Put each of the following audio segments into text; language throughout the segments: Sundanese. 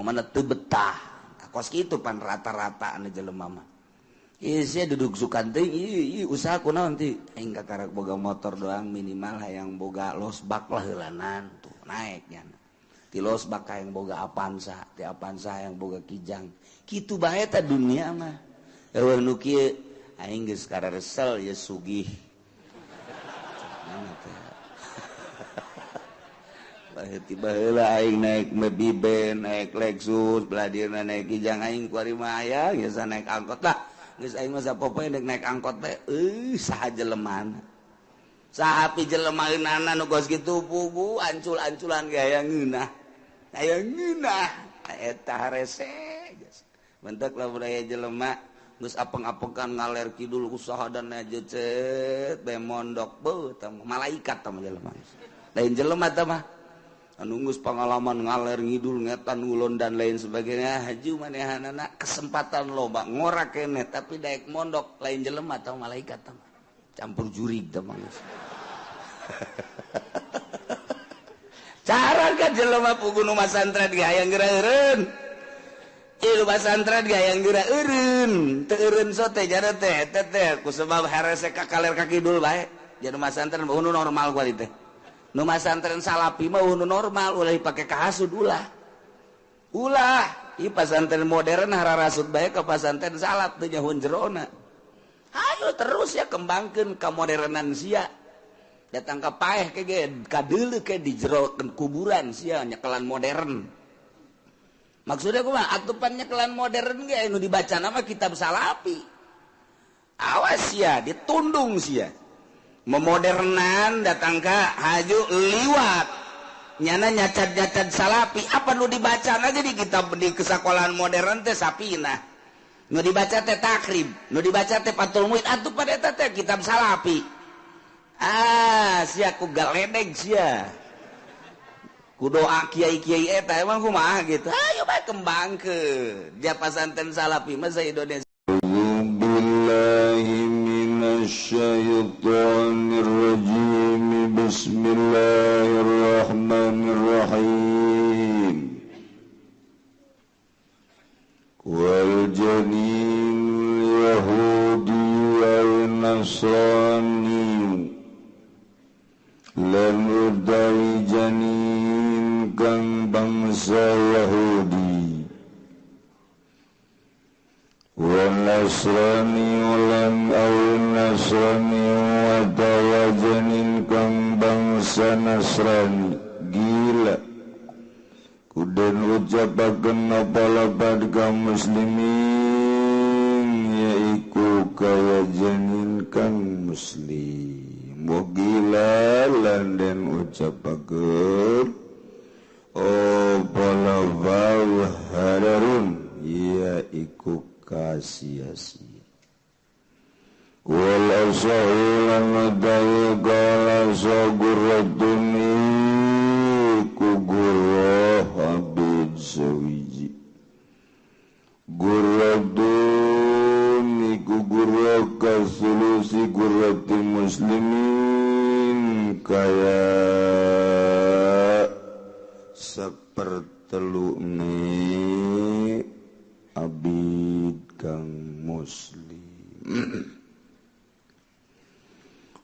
mana teu betah kos kitu pan rata-rata anu jelema mah ieu sia duduk sukan teuing ieu usaha kunaon ti aing kakarak boga motor doang minimal hayang boga losbak lah heulanan tuh naeknya ti losbak hayang boga Avanza ti Avanza hayang boga Kijang kitu bae ta dunia mah eueuh nu kieu aing geus karesel ya sugih tiba heula aing naik Maybach naik Lexus belah dieuna naik Kijang aing kuari mah aya geus naik angkot lah geus aing mah sapopoe naik angkot teh saha jelemana saha pi jelemaeunana nu geus kitu pugu ancul-anculan ge aya ngeunah eta rese geus mentek lamun aya jelema geus apeng-apengan ngaler kidul usaha dan jecet bae mondok beuh tah malaikat tah jelema lain jelema tah mah nunggus pengalaman ngaler ngidul ngetan ngulon dan lain sebagainya haju manehanana kesempatan loba ngorak kene tapi daek mondok lain jelema atau malaikat tah campur jurig tah mangis cara ka jelema pugu nu masantren ge hayang geura eureun ieu masantren ge hayang geura eureun teu eureun sote jana teh teh kusebab harese ka kaler ka kidul bae jadi masantren nu normal kuali teh nu masantren salapi mah nu normal ulah dipake kahasud ulah ieu pasantren modern hararasud bae ka pasantren salap teu nyahoun jerona hayu terus ya kembangkeun ka modernan sia datang ka paeh ke ge ka deuleu ke di jero kuburan sia nyekelan modern maksudnya kumaha atupan nyekelan modern ge nu dibacana mah kitab salapi awas sia ditundung sia memodernan datang ke haju liwat nyana nyacat salapi apa nu dibaca aja di kitab di kesakolahan modern teh sapina nu dibaca teh takrib nu dibaca teh patul muid atuh pada eta teh kitab salapi sia ku galedeg sia ku doa kiai-kiai eta emang kumaha gitu ayo bae kembangkeun dia pasantren salapi mah sa Indonesia Syaitanirrajim Bismillahirrahmanirrahim wal janin yahudi wal nasrani lan udai janin kang bangsa Yahudi Nasrani ulang awin Nasrani wadawa janin kang bangsa Nasrani gila kudan ucapaken napa-lapad kaum muslimin yaiku kaya janin kang muslim wa gila lan den ucapaken palapad hadarun yaiku kasih-kasih wal asahulan adaya kala sagurratuni kugurah abid sawiji gurratuni kugurah kasulusi gurrati muslimin kaya sepertelune abid kang muslim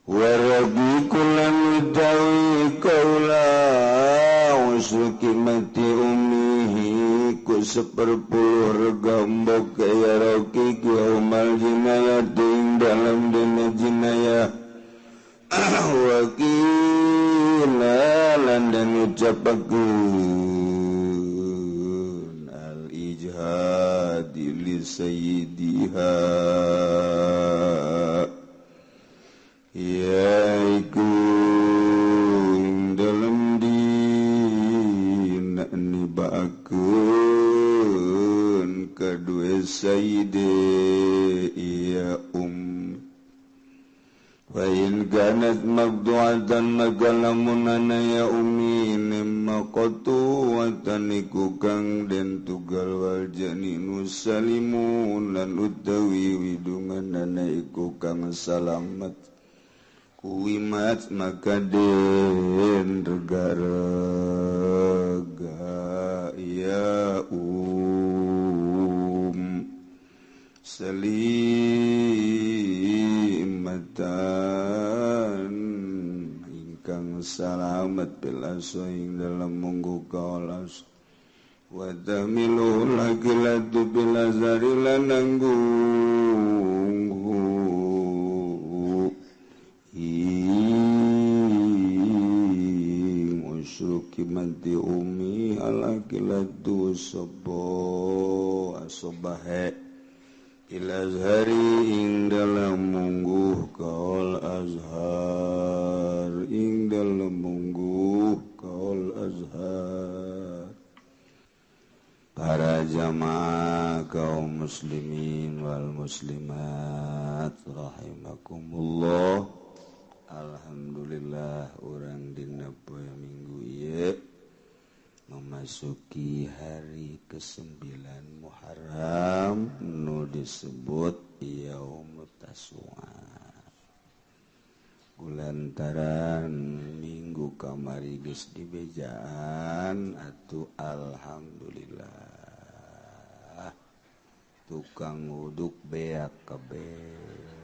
waragi kulan utawi kaula usuki mati umihi ku seperpuluh regambok kaya roki kiumal jinayah ting dalam dina jinayah wakila landan ucapakeun al-ijhadi li sayyidiha yaiku ing dalam dina nibaakeun kadue sayyide iya wa in kanat magdu'atan magalamunana ya ummi maqatu wa taniku kang den tugal wal janinu salimun lan utawi widunganana iku kang salamet kuimat maka den rega-rega selimatan ingkang salamet bilaso ing dalam munggu kaolas wa tahmilu laqilatu bilazari lananggu kimanti umi alaqilatu sobo asobahe ilazhari ing dalam mungguh kaul azhar ing dalam mungguh kaul azhar para jamaah kaum muslimin wal muslimat rahimakumullah. Alhamdulillah orang dina poe minggu ieu memasuki hari ke-9 Muharram nu disebut Yaumut Tasu'a. Kulantaran minggu kamari geus dibejaan atuh alhamdulillah tukang uduk beak kabeh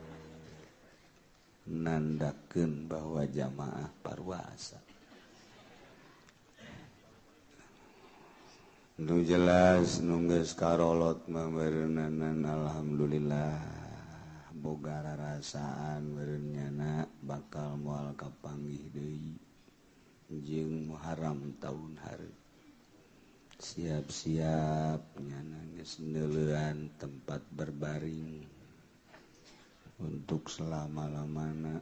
nandakeun bahwa jamaah parwasa. Nu jelas nu geus karolot mah beureunanan alhamdulillah boga rarasaan beureunyana bakal moal kapanggih deui jeung Muharram taun hareup. Siap-siap nyana geus neuleuan tempat berbaring untuk selama-lamana.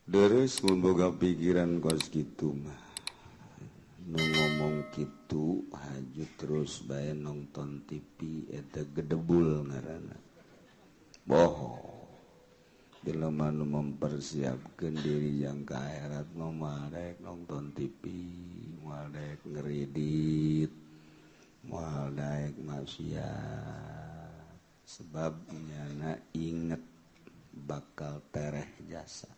Deres mun boga pikiran kos kitu mah nu ngomong kitu haju terus bae nonton TV eta gedebul ngaranna bohong. Bila manu mempersiapkeun diri jang ka akhirat mah moal daek nonton TV, moal daek ngeredit, moal daek maksiat. Sebab nyana inget bakal tereh jasa.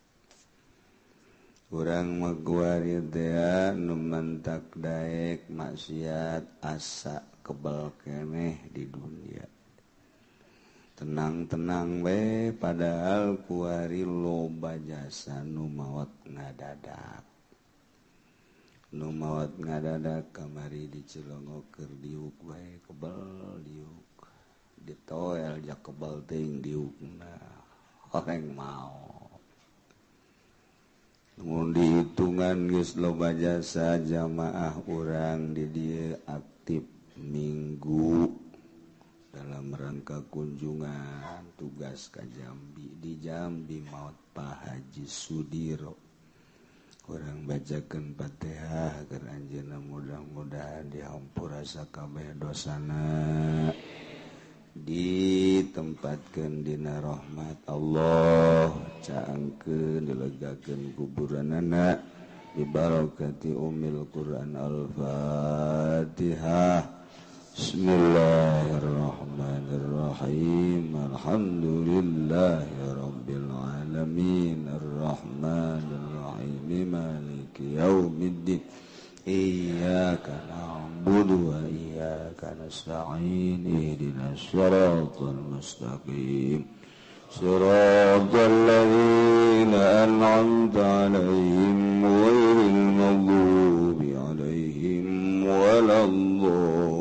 Urang mah guari teh nu mantak daek maksiat asa kebal keneh di dunia. Tenang-tenang we padahal kuari loba jasa nu maot ngadadak. Nu maot ngadadak kamari dicelongokeun diuk we kebal diuk. Ditoel jak kebal ting diukna horeng mau mun dihitungan geus loba jasa jamaah urang di dieu aktif minggu dalam rangka kunjungan tugas ka Jambi. Di Jambi maot Pak Haji Sudiro urang bacakeun Fatihah keur anjeunna mudah-mudahan dihampura sakabeh dosana ditempatkeun dina rahmat Allah caangkeun dilegakeun kuburanana bi barakati ummil Quran al-Fatihah. Bismillahirrahmanirrahim. Alhamdulillahirabbil alamin arrahmanir rahim maliki yaumiddin iyyaka na'budu wa iyyaka nasta'in ihdinas siratal mustaqim siratal ladzina an'amta 'alaihim ghairil maghdubi 'alaihim waladdallin.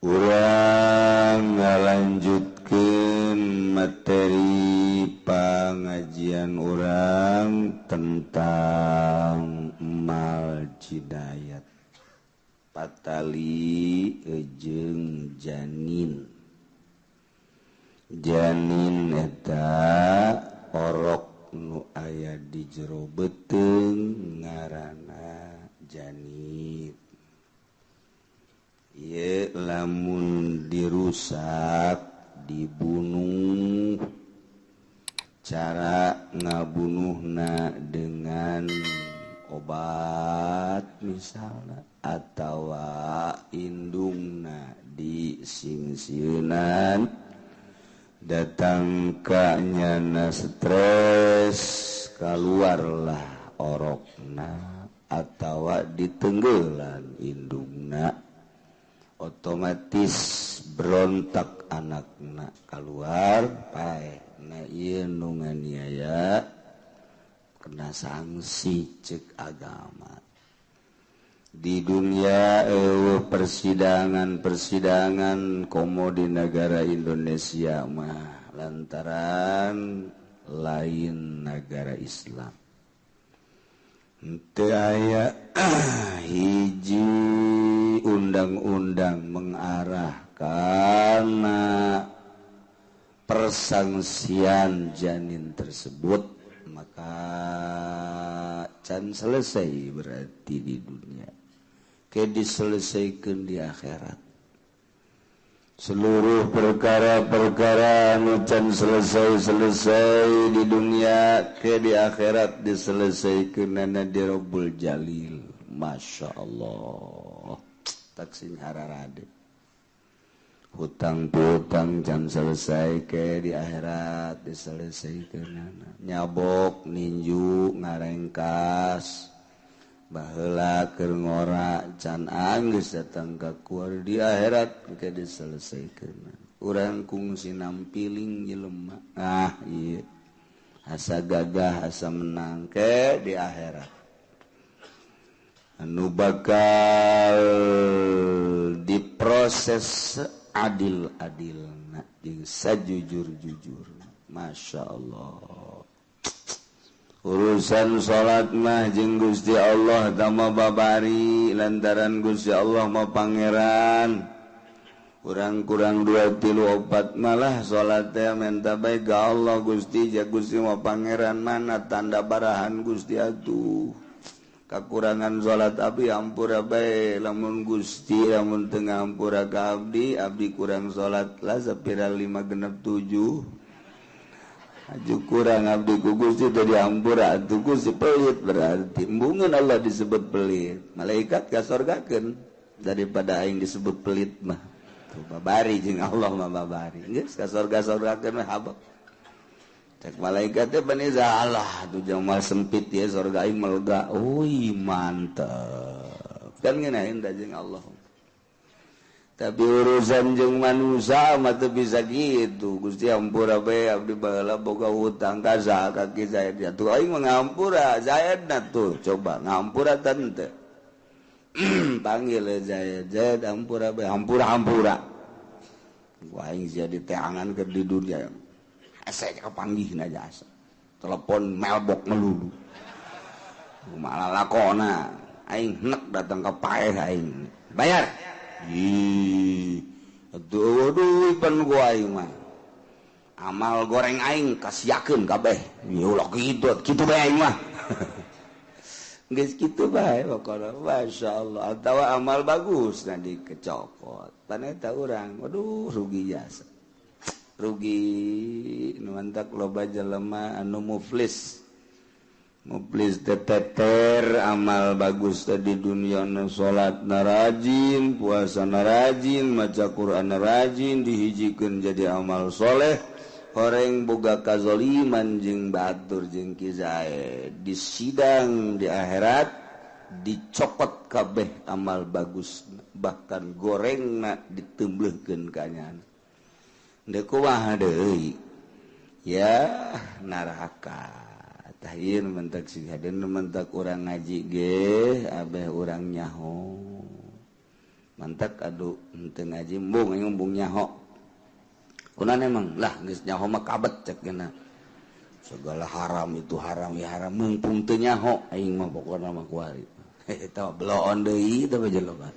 Urang ngalanjutkeun materi pangajian urang tentang mal jidayat patali jeung janin. Janin eta orok nu aya di jero beuteung ngaranna janin. Ieu lamun dirusak dibunuh, cara ngabunuhna dengan obat misalnya atau indungna disingsieunan datang kanyana stres keluarlah orokna atawa ditenggelan indungna otomatis berontak anakna keluar pae na ieu nu nganiaya kena sanksi cek agama. Di dunia persidangan komo di negara Indonesia mah lantaran lain negara Islam. Teu aya hiji undang-undang mengarah kana persangsian janin tersebut, maka can selesai berarti di dunia. Ke diselesaikan di akhirat. Seluruh perkara-perkara anu can selesai di dunia ke di akhirat diselesaikan nana di Rabbul Jalil. Masya Allah. Taksin hararade. Hutang piutang can selesai ke di akhirat diselesaikan nana. Nyabok ninju ngarengkas baheula keur ngora can anggeus datang ka kuar di akhirat ke diselesaikeun. Urang kungsi nampiling jelema. Ieu asa gagah asa menang ke di akhirat. Anu bakal diproses adil-adilna jeung sajujur-jujurna. Masya Allah. Urusan salat mah jeung Gusti Allah tama babari lantaran Gusti Allah mah pangeran. Urang kurang 2 3 4 malah salat teh menta bae ka Allah Gusti ja Gusti mah pangeran mana tanda barahan Gusti atuh. Kakurangan salat abdi ampura bae lamun Gusti lamun teu ngampura ka abdi kurang salat lah sapira 5 genep 7. Aju kurang abdi ku Gusti teu diampura atuh Gusti pelit berarti embungeun Allah disebut pelit. Malaikat kasorgakeun daripada aing disebut pelit mah. Tuh babari jeung Allah mah babari. Geus kasorga-sorgakeun mah habaq. Cek malaikat teh baniza Allah tuh jamal sempit ya sorga aing melga. Ui mantep. Kan ngeunaheun da jeung Allah. Tapi urusan jeung manusia mah teu bisa gitu. Gusti ampura bae abdi baheula boga hutang ka saha ka Ki Zaid. Atuh aing mah ngampura Zaidna tuh. Coba ngampura teu. Panggil Zaid, Zaid ampura bae, hampura. Wah aing jadi teangan keur di dunia. Asa kapanggihna jasa. Telepon mailbox melulu. Malah lakona aing nek datang ka paeh aing. Bayar. Aduh pan gua aing mah. Amal goreng aing kasiakeun kabeh. Ya ulah kitu bae aing mah. Geus kitu bae pokona masyaallah atawa amal bagus na dikecopot. Pan eta urang, waduh rugi jasa. Rugi nu mantak loba jelema anu muflis teteter amal bagus tadi dunia na salat na rajin, puasa na rajin, maca Quran na rajin, dihijikeun jadi amal soleh. Horeng boga kazoliman jeung batur jeung Ki Zaid di sidang di akhirat dicopot kabeh amal bagus bahkan gorengna diteubleuhkeun ka nyana. Deuk kumaha deui ya neraka. Tahin mentak sing hadeun mentak urang ngaji ge abeh urang nyaho. Mentak adu henteu ngaji embung nyaho. Kunaon emang lah geus nyaho mah kabet cek geuna. Segala haram itu haram ya haram mumpung teu nyaho aing mah pokona mah kuari. Eta beloon deui teh jelema.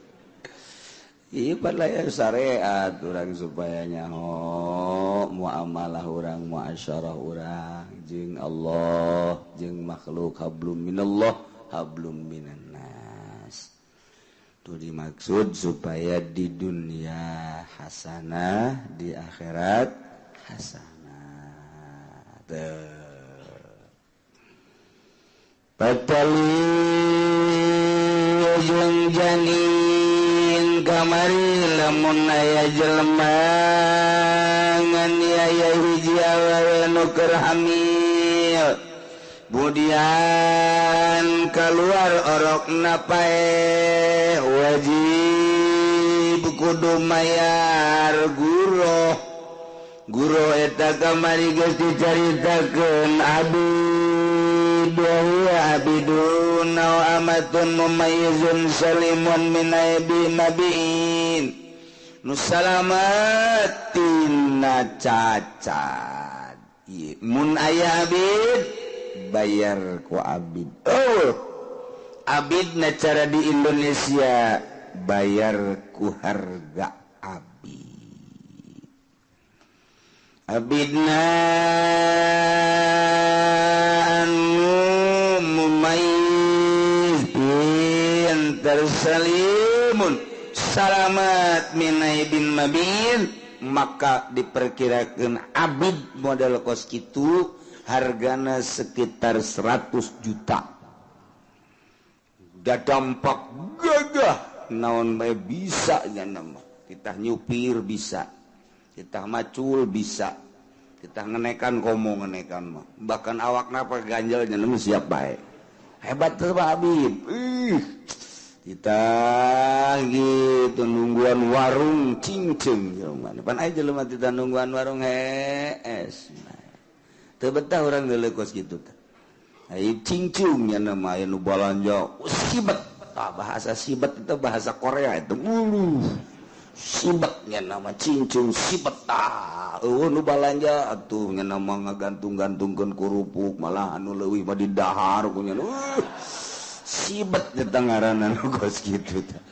Ieu padahal syariat urang supaya nyaho muamalah urang muasyarah urang jeung Allah jeung makhluk hablum minallah hablum minan nas. Itu dimaksud supaya di dunia hasanah di akhirat hasanah. Patali jeung janin kamari lamun aya jelema nganiaya hiji awewe nu keur hamil kemudian keluar orokna pae wajib kudu mayar guru eta kamari geus dicaritakeun abid wa abidun wa amatun mumayyizun salimun min aibi nabiin nu salamat tina cacat mun aya abid bayar ku abid abid na cara di Indonesia bayar ku harga abidna anu mumayyiz tersalimun salamat min aibin mabin maka diperkirakan abid model kos kitu hargana sekitar 100 juta da dampak gagah naon bae bisa nya nama kita nyupir bisa kita macul bisa kita ngenekan komo ngenekan mah bahkan awakna pakai ganjalnya nama siap bae hebat tuh Pak Habib kita gitu nungguan warung cincin mana pan aja lu mati nungguan warung hees teu betah urang geuleuh kos kitu teh ai cincungnya nama aya nu balanja sibet bahasa sibet itu bahasa Korea itu sibetnya nama cincung sibet nu balanja atuh nya nama ngagantung-gantungkeun kurupuk malah anu leuwih mah di dahar punya sibet eta ngaranna nu kos kitu teh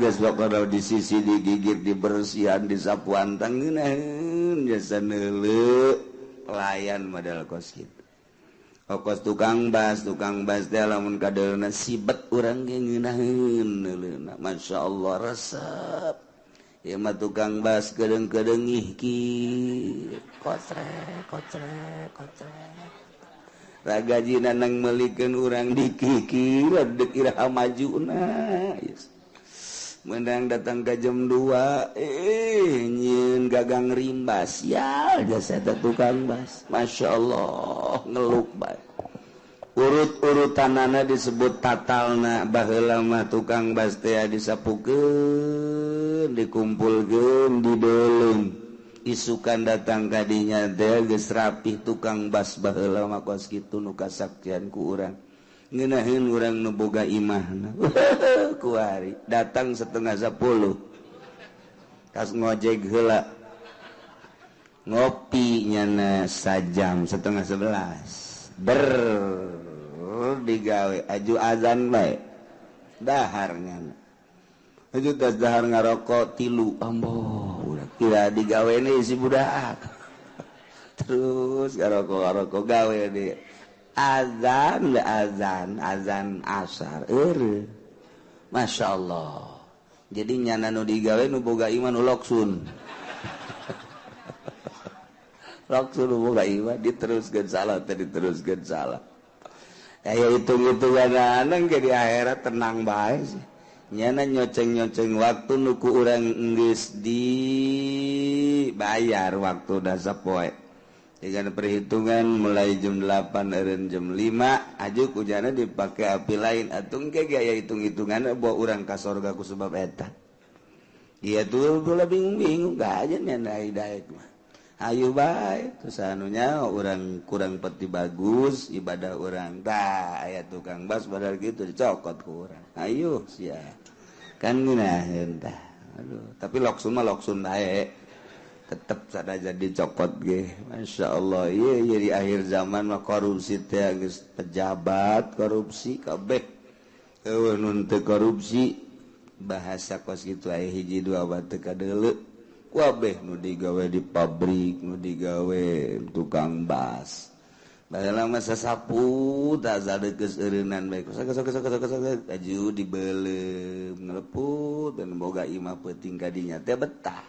geus bakal di sisi digigit dibersihan disapuan tangeunaheun jasa neuleuh pelayan model kos kitu kos tukang bas teh lamun kadeulna sibet urang ge ngeunaheun neuleuhna masyaallah resep ieu mah tukang bas kedeung-kedeung ki kotrek ragajina nang meulikeun urang dikikir deuk iraha majuna menang datang ke jam 2 nyeun gagang rimbas ya jasa eta tukang bas masyaallah ngeluk bae urut-urutanana disebut tatalna baheula mah tukang bas teh disapukeun dikumpulkeun dideulung isukan datang kadinya teh geus rapih tukang bas baheula mah kos kitu nu kasaktian ku urang ngeunaheun urang nu boga imahna kuari datang 9:30 kas ngojek heula ngopi nyana sajam 10:30 digawe aju azan bae dahar nyana aju tas dahar ngarokok 3 amboh udah kira digawe nih si budak terus ngarokok gawe deh azan asar Masya Allah jadi nyana nu digawe nu boga iman nu loksun nu boga iman diteruskeun salah aya hitung-hitungan anang ge di akhirat tenang bae sih nyana nyoceng-nyoceng waktu nu ku urang geus dibayar waktu da sapoe dengan perhitungan mulai jam 8 eureun jam 5 ajuk ujana dipake api lain atuh ge aya hitung-hitungan bawa urang ka sorga ku sebab eta ieu tuh ulah bingung-bingung ka aja nyana hidayat mah ayo bae terus anunya urang kurang peti bagus ibadah urang tah aya tukang bas badal gitu dicokot ku urang ayo sia kan ngeunaheun tah aduh tapi loksun mah loksun bae tetep sadaja dicopot ge Masya Allah iya di akhir zaman mah korupsi teh geus pejabat korupsi kabeh eueuh nun teu korupsi bahasa kos kitu aya hiji dua batu kadeuleu kabeh nu digawe di pabrik nu digawe tukang bas baheula mah sasapu tah zadeukes eureunan bae sok aju dibeuleum ngeleput dan boga imah peuting kadinya teh betah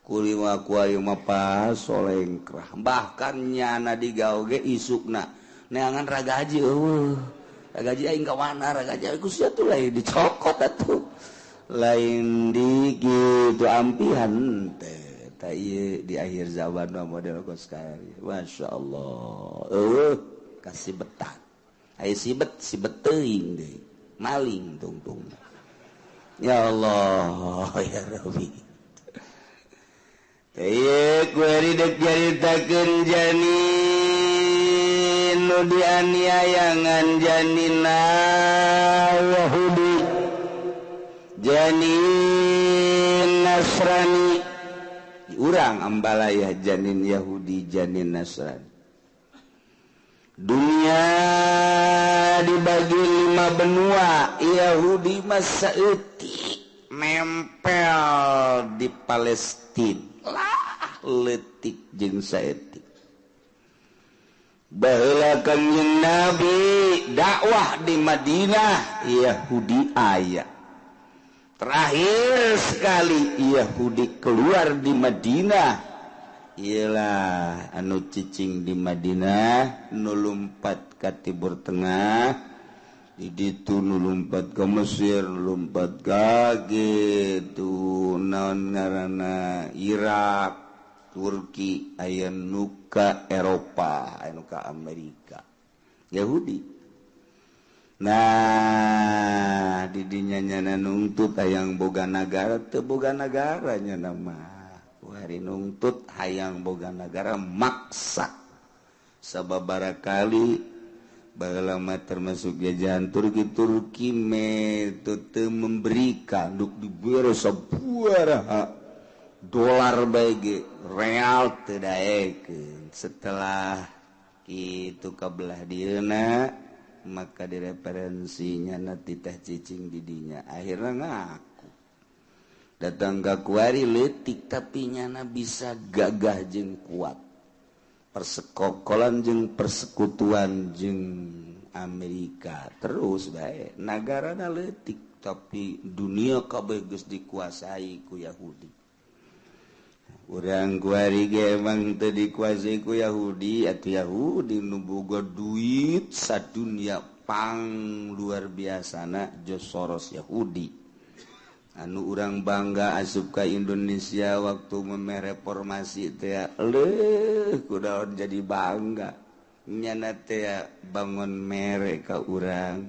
kulima kuayu mapa solengkrah bahkan nyana digawe ge isukna neangan ragaji ragaji aing ka mana ragaji ku sia tuh lain dicokot atuh lain di gitu ampihan di akhir zaman model sekali Masya Allah kasih betah si beteing deh maling tungtung ya Allah ya Rabbi janin nu dianiayangan janina Yahudi janin Nasrani urang ambalaya janin Yahudi janin Nasrani dunia dibagi 5 benua Yahudi masa eutik nempel di Palestina lah letik jeung saeutik baheula kanjeng Nabi dakwah di Madinah Yahudi aya terakhir sekali Yahudi keluar di Madinah ialah anu cicing di Madinah nu lumpat ka Timur Tengah di ditu nu lumpat ka Mesir nu lumpat ka gitu naon ngaranna Irak Turki aya nu ka Eropa aya nu ka Amerika Yahudi nah di dinya nyana nuntut hayang boga negara teu boga negaranya nama hari nuntut hayang boga negara maksa sababaraha kali baheula termasuk jajahan Turki teu memberikan duk dibere sabaraha dolar bae ge real teu daekeun setelah kitu kabelah dieuna maka direferensinya nanti teh cicing di dinya akhirna ngaku datang ka kuari leutik tapi nyana bisa gagah jeung kuat persekokolan jeung persekutuan jeung Amerika terus bae nagarana leutik tapi dunia kabeh geus dikuasai ku Yahudi urang kuari ge emang teu dikuasai ku Yahudi atuh Yahudi nu boga duit sadunya pang luar biasana George Soros Yahudi anu urang bangga asup ka Indonesia waktu memeh reformasi teh kudaon jadi bangga nyana teh bangun mere ka urang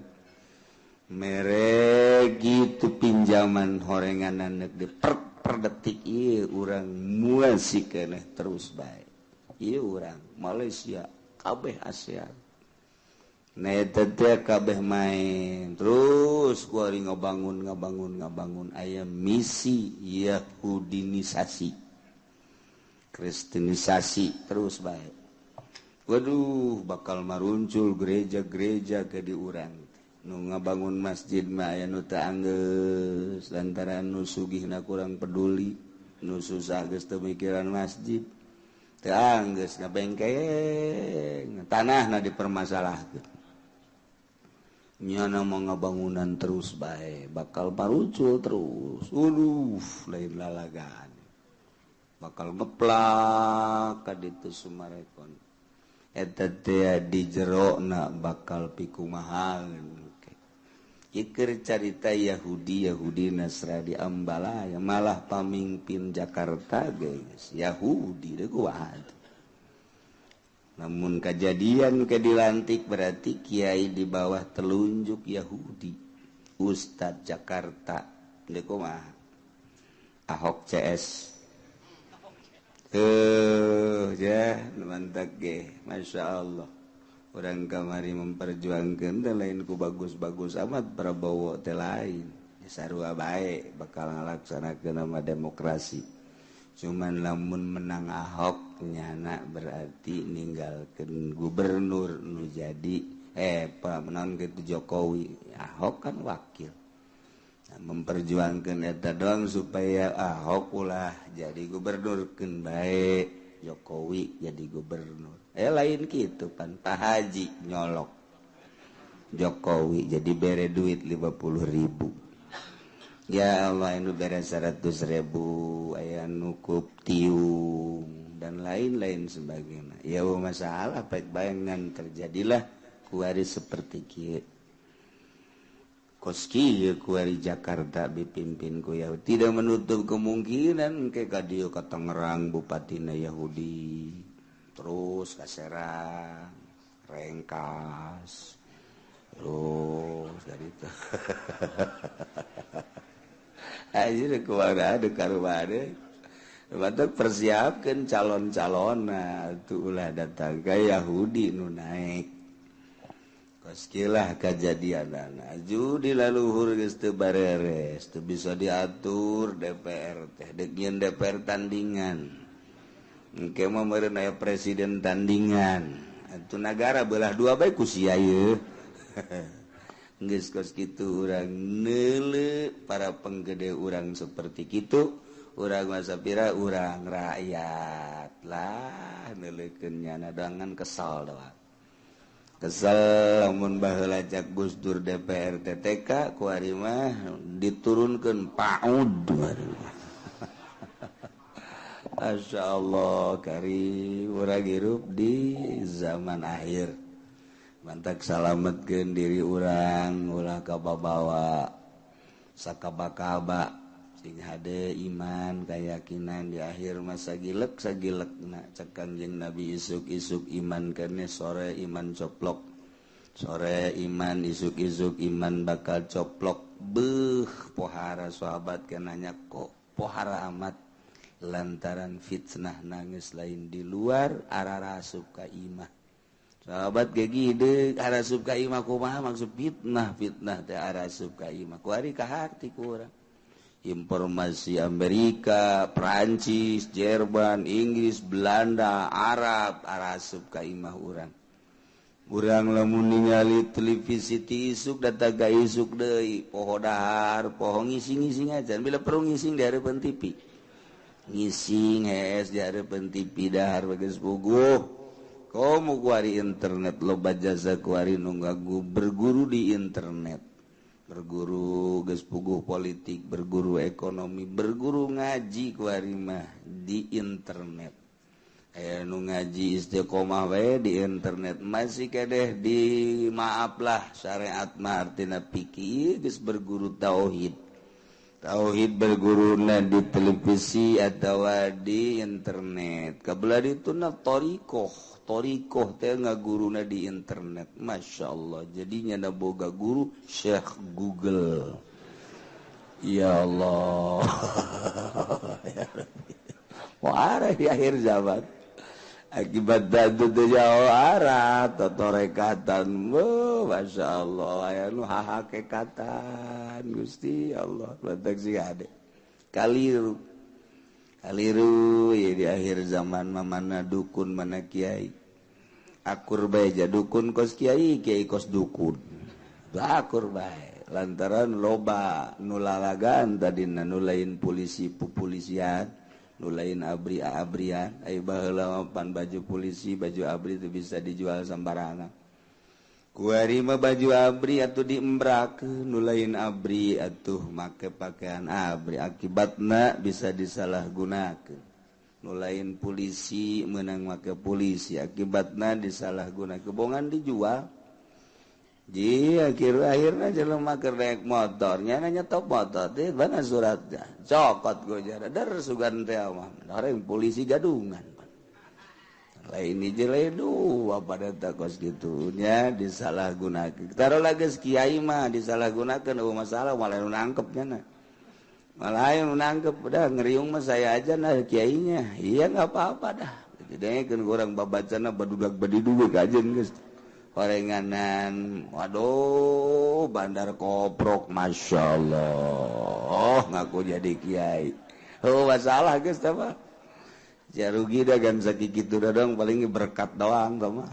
mere gitu pinjaman horenganan di per detik ieu urang moal sikeneh terus bae ieu urang Malaysia kabeh ASEAN nah eta teh kabeh main terus kuari ngabangun aya misi Yahudinisasi Kristenisasi terus bae waduh bakal maruncul gereja-gereja ke di urang nu ngabangun masjid mah aya nu teu anggeus lantaran nu sugihna kurang peduli nu susah geus teu mikiran masjid teu anggeus ngabengkeng tanahna dipermasalahkeun nyana mau ngabangunan terus bae bakal paruncul terus lain lalagaan bakal ngeplak ka ditu Sumarekon eta teh di jerona bakal pikumahaeun ikeur carita Yahudi Nasrani ambalaya malah pamimpin Jakarta guys Yahudi deui kuat namun kejadian ke dilantik berarti kiai di bawah telunjuk Yahudi Ustadz Jakarta deku mah Ahok CS ya mantap ge Masya Allah orang kamari memperjuangkan dan lain ku bagus-bagus amat Prabowo teh lain sarua bae bakal ngalaksanakeun nama demokrasi cuman lamun menang Ahok nyana berarti ninggalkeun gubernur nu jadi menang gitu Jokowi Ahok kan wakil nah, memperjuangkan eta doang supaya Ahok ulah jadi gubernur keun bae Jokowi jadi gubernur lain gitu pan Pak Haji nyolok Jokowi jadi bere duit 50.000 ya Allah anu bere 100.000 aya nukup tiung dan lain-lain sebagainya ya masalah baik bayangan terjadilah kuari seperti kieu koski kuari Jakarta dipimpinku ya tidak menutup kemungkinan ke kadio ke Tangerang Bupatina Yahudi terus ke Serang Rengkas terus dari itu aja keluar ada karuade mantap persiapkan calon-calon nah tuh ulah datang ke Yahudi nu naik koskilah kejadian judi laluhur geus teu bareres teu bisa diatur DPR teh deuk nyeun DPR tandingan engke mah meureun aya presiden tandingan atuh nagara belah dua bae ku sia ieu geus kos kitu urang neuleuh para penggede urang seperti kitu urang mah sapira urang rakyat lah neuleukeun nyana dangan kesal doang kesel lamun baheula cak Gus Dur DPR TTK ku ari mah diturunkeun PAUD Masyaallah karim urang hirup di zaman akhir mantak salametkeun diri urang ulah kababawa sakaba-kaba sing hade iman keyakinan di akhir masa gilek sagilekna cek Kangjeng Nabi isuk-isuk iman kene sore iman coplok sore iman isuk-isuk iman bakal coplok beuh pohara sahabat kenanya kok pohara amat lantaran fitnah nangis lain di luar ararasup ka imah sahabat gegide arasup ka imah kumaha maksud fitnah teh arasup ka imah ku ari ka harti ku urang informasi Amerika, Prancis, Jerman, Inggris, Belanda, Arab, arasup ka imah urang. Urang lamun ningali televisi ti isuk dataga isuk deui, poho dahar, poho ngising-ngising aja. Bila perlu ngising di hareupeun TV. Ngising hees di hareupeun TV dahar bageus puguh. Komo kuari internet loba jasa kuari nu ganggu berguru di internet. Berguru geus puguh politik, berguru ekonomi, berguru ngaji kuari mah di internet. Aya nu ngaji istiqomah wae di internet masih kedeh di maaflah syariat mah artina fikih geus berguru tauhid. Tauhid berguruna di televisi atau di internet. Kabelah dituna Torikoh teh ngaguruna di internet. Masya Allah. Jadinya na boga guru Syekh Google. Ya Allah. Mau arah di akhir zaman. Akibat dadu teh jauh arah. Totorekatan. Masya Allah. Aya nu hahakekatan. Gusti Allah. Lantak si ade. Kaliru ya di akhir zaman mana dukun mana kiai akur bae ja dukun kos kiai kos dukun akur bae lantaran loba nulalagan tadina nulain polisi pupolisian nulain abrian ai baheula pan baju polisi baju abri itu bisa dijual sembarangan kuari mah baju abri atuh diembrakeun nulain abri atuh make pakaian abri akibatna bisa disalahgunakeun nulain polisi meunang make polisi akibatna disalahgunakeun bongan dijual ji akhirna jelema keur naik motor nya nyetop motor teh bana suratnya cokot gojara dar sugan teh mah orang polisi gadungan lain hiji dua pada takos gitunya disalahgunakeun. Taruh lagi kiai mah disalahgunakeun eueuh masalah malah nu nangkepnya malah anu nangkep udah ngeriung mah saya aja nah kiainya. Iya enggak apa-apa dah. Didengekeun urang babacana badudak badiduwe kajeun geus. Horenganan waduh bandar koprok masyaallah ngaku jadi kiai. Oh masalah geus tah mah. Jarugi dah kan sakit gitu dong paling berkat doang mah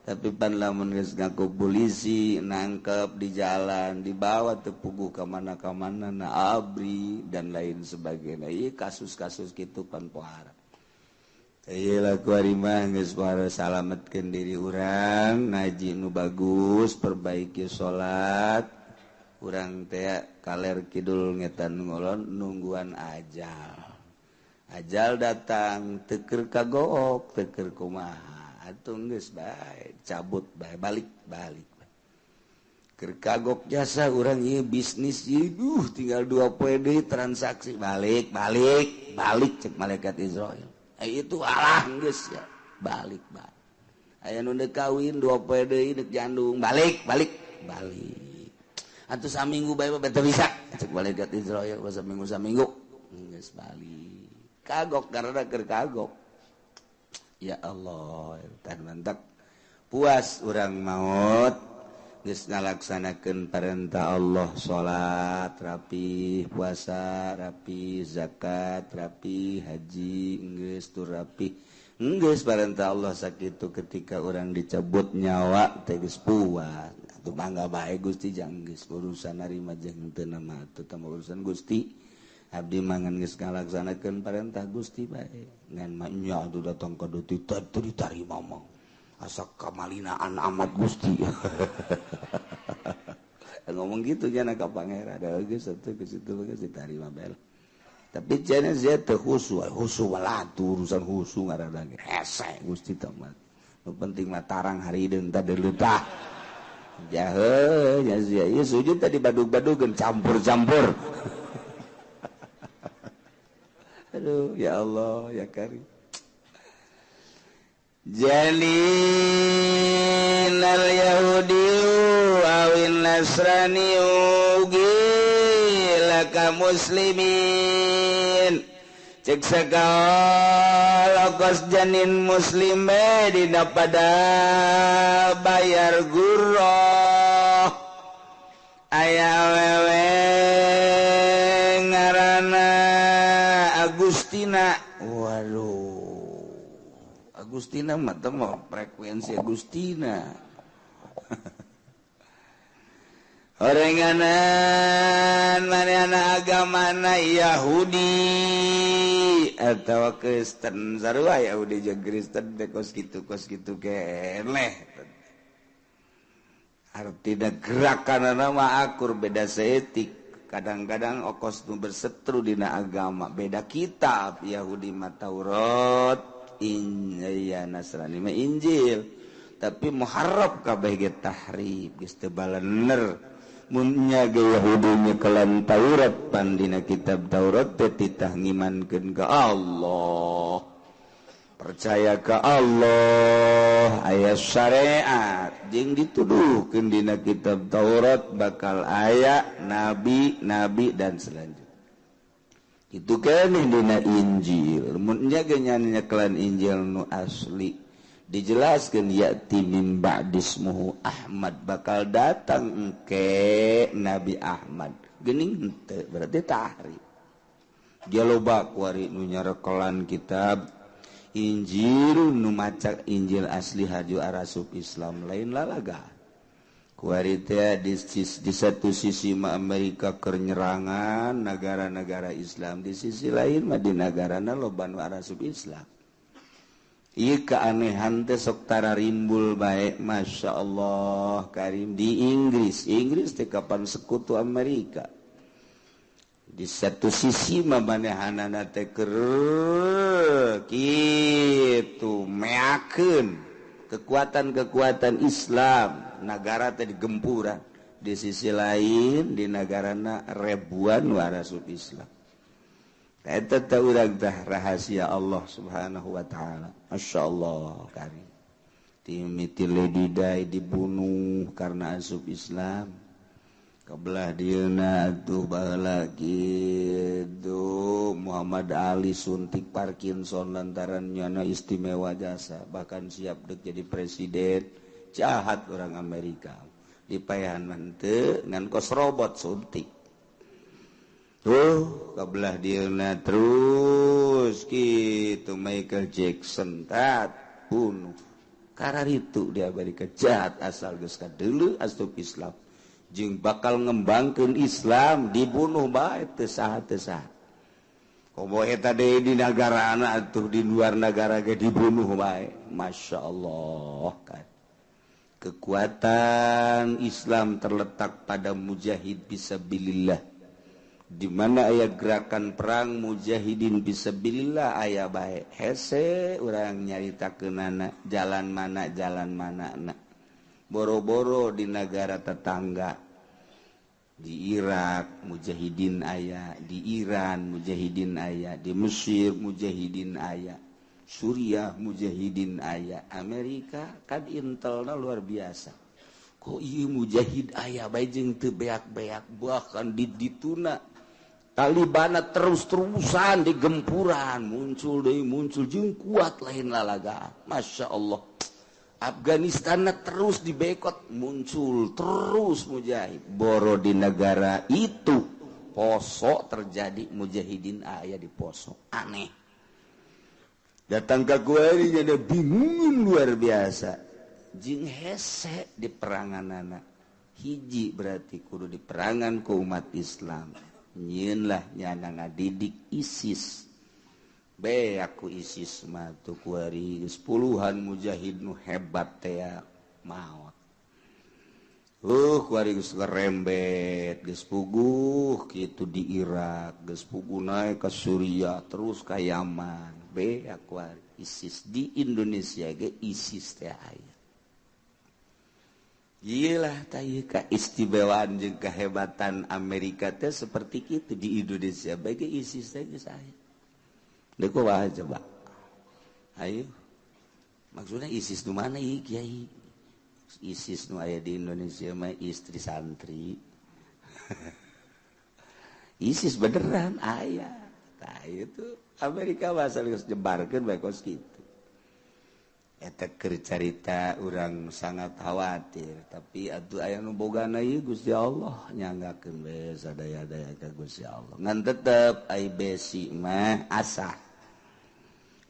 tapi pan lamun geus ngaku polisi nangkep di jalan dibawa teu puguh ka mana na abri dan lain sebagainya ieu kasus-kasus kitu pan pohara ieu lah kuari mah geus pohara salametkeun diri urang ngaji nu bagus perbaiki salat urang teh kaler kidul ngetan ngolon nungguan ajal datang teker kagok teker kumaha atuh geus bae cabut bae balik kagok jasa orang bisnis tinggal 2 PD transaksi balik cek malaikat Israil itu alah geus ya balik aya nu kawin 2 PD jandung balik atuh saminggu bae bete bisa cek malaikat Israil saminggu geus balik kagok karena keur kagok ya Allah tan mantap puas urang maut geus ngalaksanakeun perintah Allah salat rapi puasa rapi zakat rapi haji geus tur rapi geus perintah Allah sakitu ketika orang dicabut nyawa teh geus puas atuh mangga bae Gusti jang geus urusan narima jeung teu nama atuh teh urusan Gusti abdi mangan geus ngalaksanakeun perintah Gusti bae ngan mah nya atuh datang ka duti teu ditarima mah asa kamalinaan amat Gusti ngomong gitu jangan ka pangeran ada geus atuh ke situ geus ditarima bae tapi cenah sia teu khusyuk walatu urusan khusyuk ngaranna ge hese Gusti teh mah nu penting mah tarang harideung teh deuleutah jahe nya sia ieu sujud tadi badug-badugeun campur-campur aduh ya Allah ya Karim Jalinal Yahudi awin Nasrani laka muslimin cek segala kos janin muslim dina pada bayar gurroh aya wewe ngarana Agustina waduh Agustina mah teh mah frekuensi Agustina. Orenganan manehna agamana Yahudi atawa Kristen sarua Yahudi jeung Kristen teh kos kitu keneh. Artina gerakanana mah akur beda seetik. Kadang-kadang okos nu bersetru dina agama beda kitab Yahudi mah Taurat ya Nasrani mah Injil tapi muharrab kabeh ge tahrif geus teu balener mun nya ge Yahudi nya kelan Taurat pan dina kitab Taurat teh titah ngimankeun ka Allah percaya ka Allah aya syariat jeung dituduhkeun dina kitab Taurat bakal aya nabi dan selanjutnya itu kan dina Injil mun nya ge nya kelan Injil nu asli dijelaskeun ya'ti min ba'dismuhu Ahmad bakal datang engke Nabi Ahmad geuning henteu berarti tahrif dia loba kuari nu nyarekelan kitab Injil nu maca Injil asli haju arasup Islam lain lalaga kuari teh di satu sisi mah Amerika keur nyerangan negara-negara Islam di sisi lain mah di nagarana loba nu arasup Islam ieu keanehan teh sok tara rimbul bae masyaallah Karim di Inggris teh kapan sekutu Amerika di satu sisi mah manehanana teh keur kitu meakeun kekuatan Islam negara teh digempuran di sisi lain di negarana ribuan warasut Islam eta teh urang teh rahasia Allah Subhanahu wa taala masyaallah Karim timiti Lady Di dibunuh karena asup Islam kabelah dieuna atuh baheula kitu Muhammad Ali suntik Parkinson lantaran nyana istimewa jasa bahkan siap dek jadi presiden jahat orang Amerika dipayahan manteu ngan kos robot suntik tuh kabelah dieuna terus kitu Michael Jackson tat bunuh kararitu dia bari jahat asal geus kadeuleu asup Islam jeung bakal ngembangkeun Islam dibunuh bae teu saha komo eta deui di nagarana atuh di luar negara ge dibunuh bae masyaallah kan kekuatan Islam terletak pada mujahid fisabilillah di mana aya gerakan perang mujahidin fisabilillah aya bae hese urang nyaritakeunana jalan mana boro-boro di negara tetangga di Irak mujahidin aya, di Iran mujahidin aya, di Mesir mujahidin aya, Suriah mujahidin aya, Amerika kan intelna luar biasa. Kok ieu mujahid aya bae jeung teu beak-beak, bahkan dituna Taliban terus-terusan di gempuran muncul deui muncul jeung kuat lain lalagaan. Masya Allah. Afghanistan terus dibekot muncul terus mujahid. Boro di negara itu poso terjadi mujahidin aya di poso. Aneh. Datang ke kuari jadi bingung luar biasa. Jeung hese di peranganana. Hiji berarti kudu di perangan ku umat Islam. Nyin lah nyana ngadidik ISIS. Be aku ISIS mah tuh kuari puluhan mujahid nu hebat teh maot. Kuari geus ngerembet, geus puguh kitu di Irak, geus puguh naik ke Suriah, terus ka Yaman. Be aku ISIS di Indonesia ge ISIS teh aya. Iyalah tadi keistimewaan jeung kehebatan Amerika teh seperti itu di Indonesia bagi ISIS teh geus aya. Deuk wah coba. Ayo. Maksudnya ISIS nu mana ieu Kiai? ISIS nu aya di Indonesia mah istri santri. ISIS beneran aya. Tah itu Amerika basal geus jebarkeun bae kos kitu. Eta keur carita urang sangat khawatir tapi atuh aya nu bogana ieu Gusti Allah nyanggakeun we sadaya-daya ka Gusti Allah ngan tetep ai besi mah asah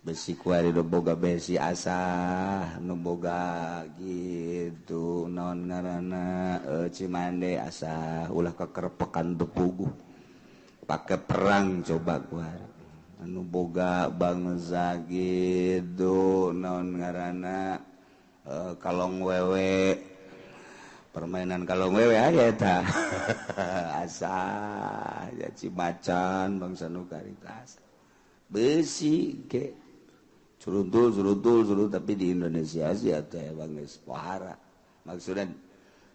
besi kuari do boga besi asah nu boga gitu naon ngaranna Cimande asah ulah kakerpekan teu puguh pake perang coba kuari anu boga bangsa gitu naon ngaranna kalong wewe permainan kalong wewe aya eta asah ya Cimacan bangsa nu karitas besi ge curuntul tapi di Indonesia sih teh bang geus pohara maksudna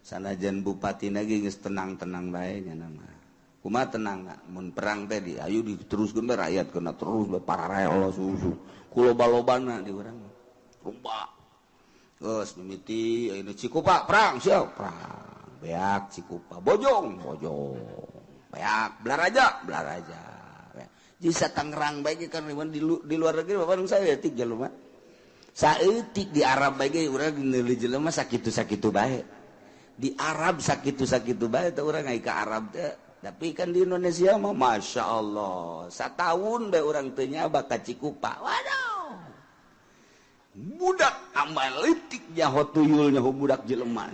sanajan bupatina ge geus tenang-tenang bae nya nama kumaha tenang mun perang teh di ayo diteruskeun bae rakyat kena terus bae pararaya Allah susu kuloba-lobana di urang rumba geus mimiti ayeuna Cikupa perang siap perang beak Cikupa bojong beak Blaraja jadi Tangerang bae kan di luar negeri bapak nu saeutik jelema saeutik di Arab bae ge urang neuli jelema sakitu-sakitu bae di Arab sakitu-sakitu bae teh urang ai ka Arab teh tapi kan di Indonesia mah Masya Allah satahun be orang tanya baka Cikupa waduh budak amalitiknya hotuyulnya budak jelema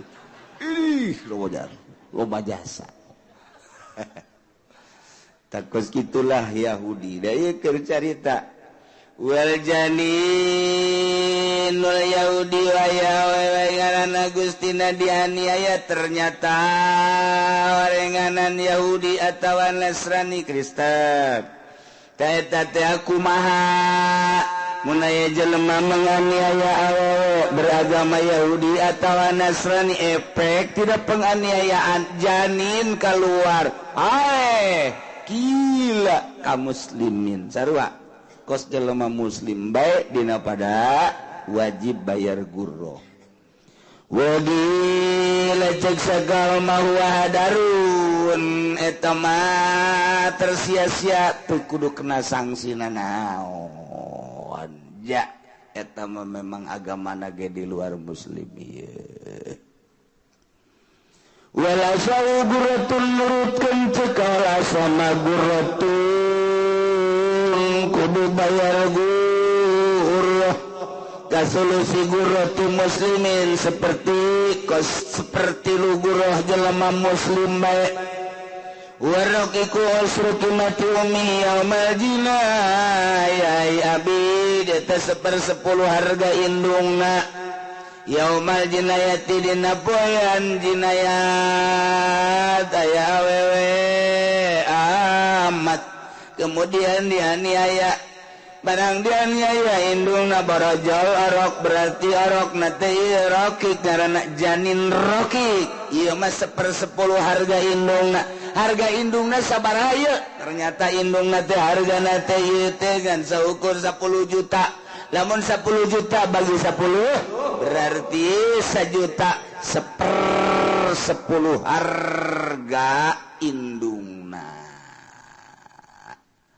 ih loba jasa takos gitulah Yahudi daya cerita wal janinul Yahudi wa ngaranna Gustina dianiaya ternyata warenganan Yahudi atawa Nasrani Kristen ta eta teh kumaha mun aya jelema menganiaya awewe beragama Yahudi atawa Nasrani efek tidak penganiayaan janin keluar gila kaum muslimin sarua kos jelema muslim baik dina pada wajib bayar gurro lecek segala mahuwa darun eta mah tersia-sia teu kudu kena sanksina naon ja eta mah memang agamana ge di luar muslim ieu wala sawu gurratun nurutkeun cekala sama gurratun kudu bayar gurrah kasolusi gurratu muslimin seperti lu gurrah jelema muslim bae waraqiku usruki mati umi yaumal jinayai abid eta 1/10 harga indungna yaumal jinayati dina poean jinayat aya awewe amat kemudian dianiaya barang dianiaya indungna borojol orok berarti orok nate rokik karena janin rokik iya mah 1/10 harga indungna sabaraha ternyata indungna teh harga nate ieu teh kan seukur 10 juta lamun 10 juta bagi 10 berarti 1 juta 1/10 harga indungna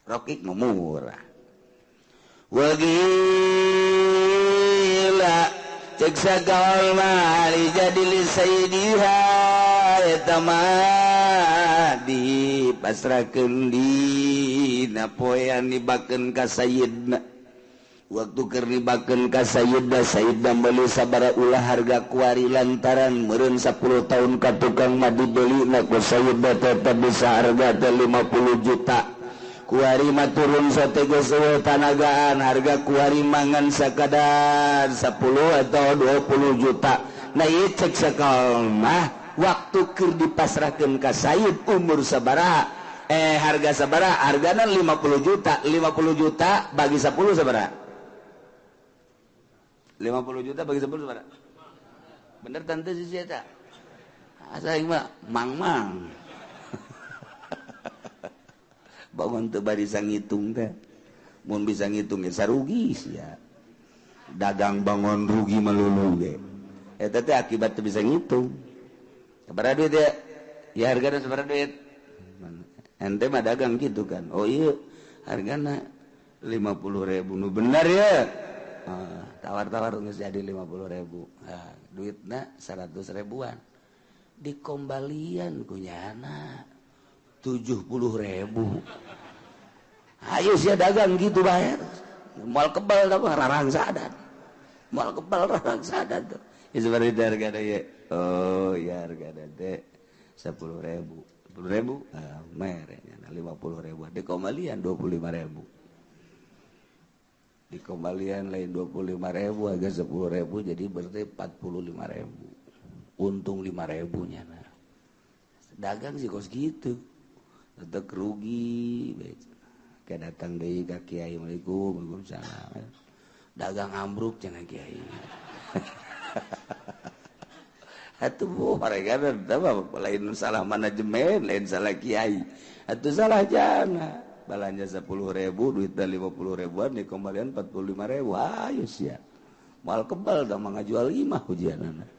rokik murah wagila ceksa kaul mali jadi li sayyidiha eta mah dipasrahkeun dina poean dibakeun ka sayyidna waktu keur dibakeun ka sayyidna meuli sabaraha ulah harga kuari lantaran meureun 10 tahun ka tukang mah dibelina ku sayyidna tetep bisa harga teh 50 juta kuari mah turun sote geus tanagaan harga kuari mangan sakadar 10 atau 20 juta nah ieu cek sakal mah waktu keur dipasrahkeun ka sayyid umur sabaraha harga sabaraha hargana 50 juta bagi 10 sabaraha 50 juta bagi 10 sabaraha bener tante sih eta asa aing mah mang bangun teu bisa ngitung teh mun bisa ngitung ge sarugi sia dagang bangun rugi melulu ge eta teh akibat teu bisa ngitung sabaraha duit ya hargana sabaraha duit ente mah dagang gitu kan oh iya hargana 50.000 nu bener ya tawar-tawar geus jadi 50.000 nah duitna 100 ribuan dikombalian ku nyana 70.000 ayo sia dagang gitu bayar moal kebal tapi rarang sadat moal kebal rarang sadat tuh ya seperti harga ya oh ya harga teh 10.000 merenya 50.000 dikembalian 25.000 dikembalian lain 25.000 harga 10.000 jadi berarti 45.000 untung 5.000 nya nah dagang sih kos gitu tetep rugi kayak datang deui ka kiai waalaikumsalam dagang ambruk cenah kiai atuh mereka lain salah manajemen lain salah kiai atuh salah jana balanja 10.000 duitna 50.000an dikembalian 45.000 ayo sia moal kebal da mah ngajual 5 hujanana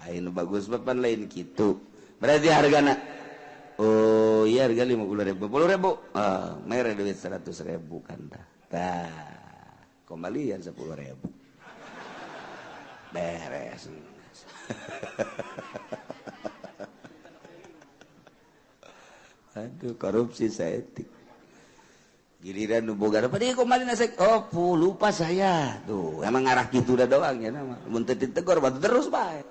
ayeuna bagus papan lain kitu berarti hargana oh iya harga 50.000 10.000 mere duit 100.000 kan tah kembalian 10.000 beres aduh korupsi saeutik giliran nu boga apa dia kembali nasek oh lupa saya tuh emang ngarah gitu udah doang ya nama mun teu ditegor batu terus bae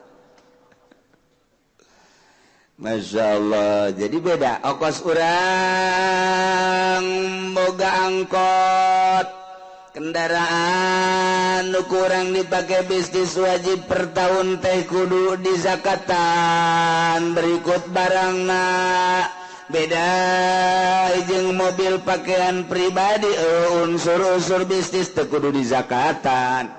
Masya Allah jadi beda ongkos urang boga angkot kendaraan nu kurang dipake bisnis wajib per tahun teh kudu dizakatan berikut barangna beda jeung mobil pakaian pribadi unsur-unsur bisnis teh kudu dizakatan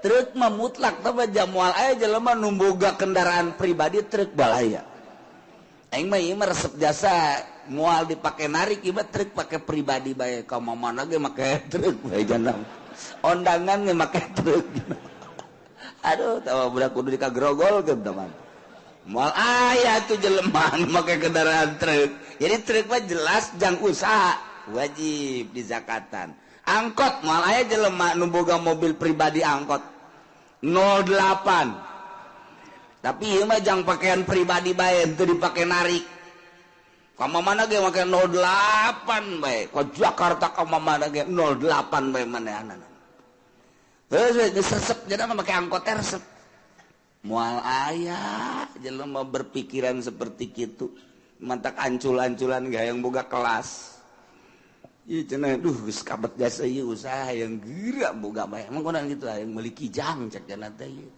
truk mah mutlak tapi jamual aya jelema nu boga kendaraan pribadi truk balaya aing mah ieu resep jasa moal dipake narik ieu truk pake pribadi bae ka mamana ge make truk bae jangan ondangan ge make truk aduh tawa budak kudu dikagrogolkeun teman moal aya tuh jelema nu make kendaraan truk jadi truk mah jelas jang usaha wajib dizakatan angkot moal aya jelema nu boga mobil pribadi angkot 08 tapi ieu mah jang pakaian pribadi bae teu dipake narik ka mamana ge make 08 bae ka Jakarta ka mamana ge 08 bae manehanana geus resep jadi make angkot teh resep moal aya jelema berpikiran seperti kitu mantak ancul-anculan gayang boga kelas ieu cenah geus kabet jasa ieu usaha yang geura boga bae emang kunaon kitu yang meuli kijang cek cenah teh ieu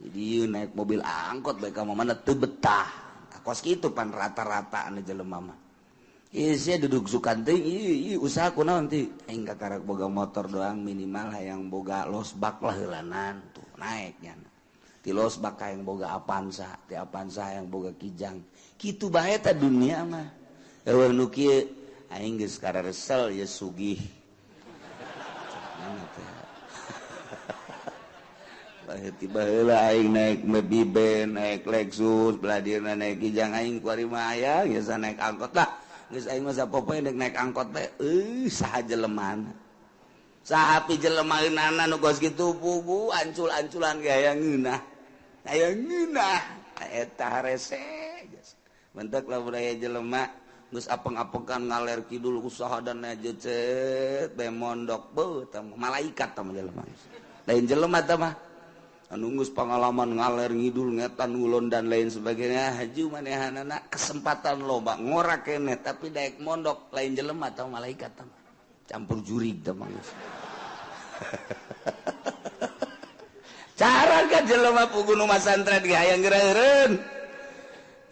jadi ieu naik mobil angkot bae ka mamana teu betah kos kitu pan rata-rata anu jelema mah Iya duduk sukan teuing usaha kunaon ti aing kakarak boga motor doang minimal hayang boga losbak lah heulanan tuh naeknya ti losbak hayang boga Avanza ti Avanza hayang boga Kijang kitu bae ta dunia mah eueuh nu kieu aing geus karesel ya sugih tiba heula aing naik Maybach naik Lexus beladirna naik Kijang aing kuari mah aya geus naik angkot lah geus aing mah sapopoe naik angkot teh saha jeleman saha pi jelemaeunana nu gos kitu pugu ancul-anculan ge aya ngeunah eta harese mentek lah budaya jelema geus apeng-apengan ngaler kidul usaha dan jecet bae mondok beuh tah malaikat tah jelema lain jelema tah mah anu geus pengalaman ngaler ngidul ngetan ulun dan lain sebagainya haju manehanana kesempatan loba ngora kene tapi daek mondok lain jelema atau malaikat tah campur jurig tah mangis cara ka jelema pugu nu masantren ge hayang geura eureun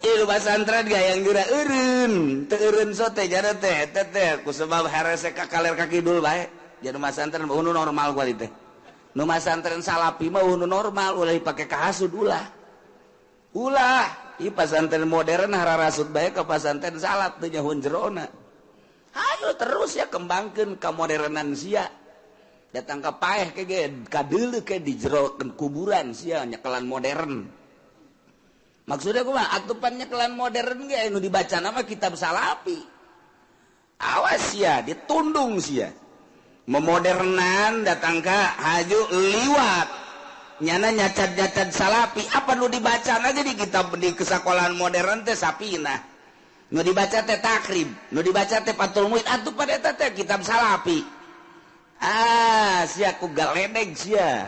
ieu masantren ge hayang geura eureun teu eureun sote jana teh teh kusebab harese ka kaler ka kidul bae jadi masantren nu normal kuali teh nu masantren salapi mah nu normal ulah dipake kahasud ulah ieu pasantren modern hararasud bae ka pasantren salap teu nyahoun jerona hayu terus ya kembangkeun ka modernan sia datang ka paeh ke ge ka deuleu ke di jero kuburan sia nyekelan modern maksudnya kumaha atupan nyekelan modern ge nu dibacana mah kitab salapi awas sia ditundung sia memodernan datang ke haju liwat nyana nyacat salapi apa nu dibaca aja di kitab di kesakolahan modern teh sapina nu dibaca teh takrib nu dibaca teh patul muid atuh pada eta teh kitab salapi sia ku galedeg sia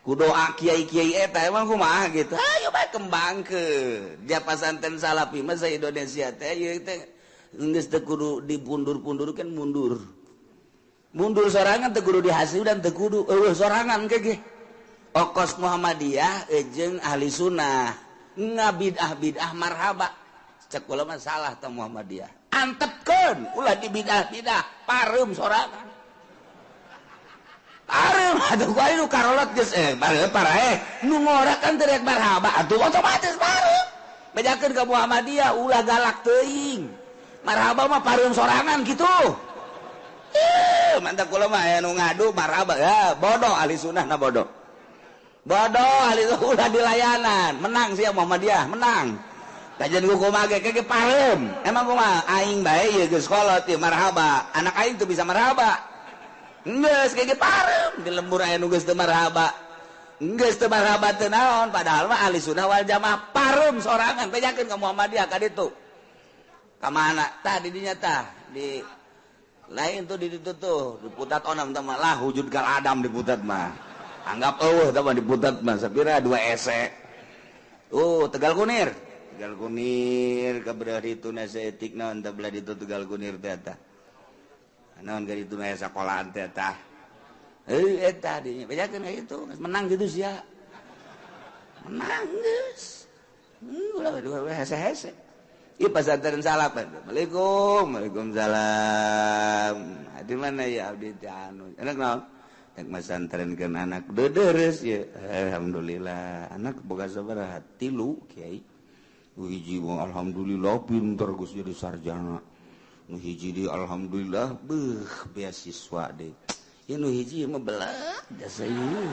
ku doa kiai-kiai eta emang kumaha gitu ayo bae kembangkeun dia pasantren salapi mah sa Indonesia teh ieu teh geus teu kudu dipundur-pundurkeun mundur sorangan teu kudu dihasudan teu kudu sorangan kege okos Muhammadiyah jeung ahli sunnah ngabidah marhaba cek kula mah salah tah Muhammadiyah antepkeun ulah di bidah pareum sorangan pareum atuh ku anu karolot geus parahe nu ngora kan teu rek marhaba atuh otomatis pareum bedakeun ka Muhammadiyah ulah galak teuing marhaba mah pareum sorangan kitu mantap kula mah anu ngadu marhaba ya bodoh ahli sunnah na bodoh ahli sunnah di layanan menang sia Muhammadiyah menang kajian kumaha ge kege pareum emang kumaha aing bae ieu geus kolot ieu marhaba anak aing teu bisa marhaba geus kege pareum di lembur aya nu geus teu marhaba teu naon padahal mah ahli sunnah wal jamaah pareum sorangan bejakeun ka Muhammadiyah ka ditu ka mana tah di dinya tah di lain tuh di situ tuh diputat onam teman lah wujud kal Adam diputat mah anggap teman diputat mah sapira 2 ese Tegal Kunir kabelah itu nasa etik naon teh belah itu Tegal Kunir teh eta naon ka ditu nasa sekolahan teh eta eta dinya bejakeun ka itu menang gitu sia menang geus ulah hese-hese ieu pasantren salap Waalaikumsalam di mana ya abdi teh anu enak naon rek masantrenkeun anak deudeureuss ye alhamdulillah anak boga sabaraha 3 kiai nu hiji alhamdulillah pinter geus jadi sarjana nu hiji di alhamdulillah beasiswa deui ieu nu hiji mah belah jasa ieu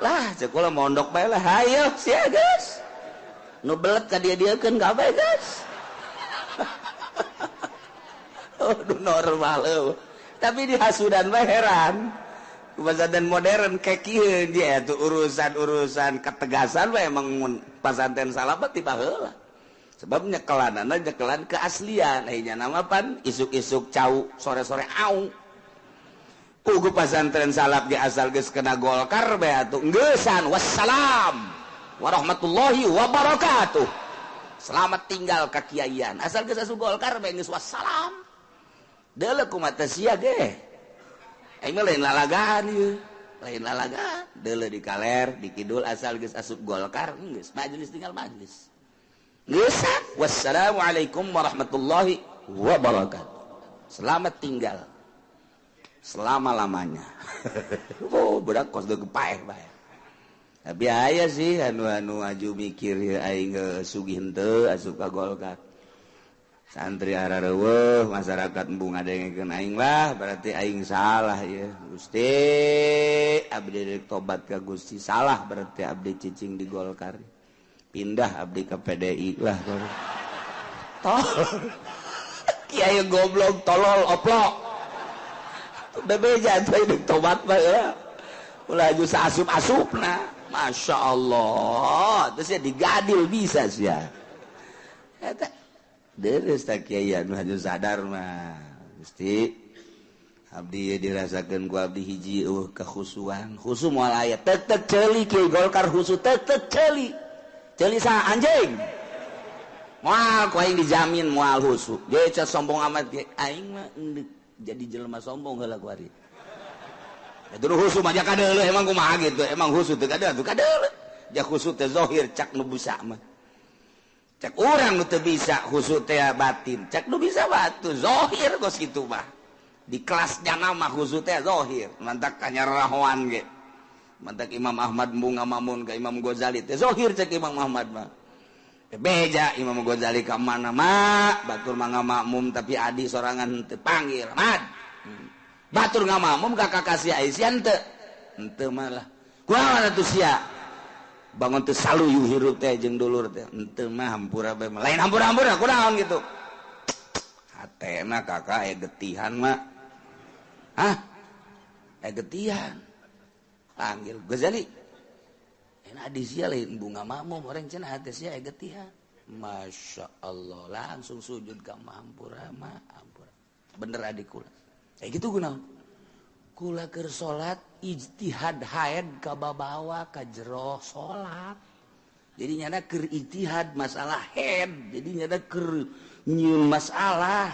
lah cek ulah mondok bae lah hayo sia geus nu belet ka dia-diekeun ka bae geus normal tapi di hasudan mah heran pasantren modern kayak kieu dia tuh urusan ketegasan mah emang pasantren salabat tiba heula sebab nyekelanana nyekelan keaslian nya nama pan isuk-isuk cau sore-sore aung puguh pasantren salap di asal geus kena Golkar bae atuh geeusan wassalam warahmatullahi wabarakatuh selamat tinggal ka kiaian asal geus asup Golkar bae geus wassalam deuleu kumaha sia ge aing mah lain lalagaan ieu lain lalagaan deuleu di kaler di kidul asal geus asup Golkar geus majelis tinggal majelis geus wassalamualaikum warahmatullahi wabarakatuh. Selamat tinggal selama-lamanya. Oh, budak kos deu paeh bae. Tapi aya sih anu aju mikir aing sugih henteu asup ka Golkar. Santri arareueuh masyarakat embung ngadengekeun aing lah berarti aing salah ya. Gusti abdi rek tobat ka Gusti, salah berarti abdi cicing di Golkar. Pindah abdi ke PDI lah. Kiai goblok tolol oplok. Bebeja teh rek tobat bae ya. Ulah aju saasup-asupna. Masya Allah. Terus ya digadil bisa sih ya. Eta deres tak kiai anu haju sadar mah Gusti abdi dirasakeun ku abdi hiji kekhusuan khusu moal aya tek ceuli kiai Golkar khusu tek ceuli sa anjing moal ku aing dijamin moal khusu ge ca sombong amat aing mah jadi jelema sombong heula ku ari atuh khusu mah kadeuleuh emang kumaha gitu emang khusu teu kadeuleuh ja khusu teh zahir cak nu busa mah cek orang nu teu bisa khusu teh batin cek nu bisa batu zahir kos kitu mah di kelasnya nama khusu teh zahir mantak kanyarahoan ge mantak Imam Ahmad bunga mamun ka Imam Ghazali teh zahir cek Imam Ahmad mah beja Imam Ghazali ka mana mah batur mah ngamakmum tapi adi sorangan teu panggil Ahmad batur ngamakmum ka kakasih Aisyah henteu mah lah kunaon atuh sia bangun teu saluyu hirup teh jeung dulur teh henteu mah hampura bae lain hampura-hampura kunaon gitu hatena kakak getihan mah getihan panggil Ghazali enak di sia lain bunga makmum orang cenah hate sia getihan Masya Allah langsung sujud ka hampura mah hampura bener adik kula gitu kunaon kula keur salat ijtihad haid ka babawa ka jero salat jadi nyana keur ijtihad masalah haid jadi nyana keur nyieun masalah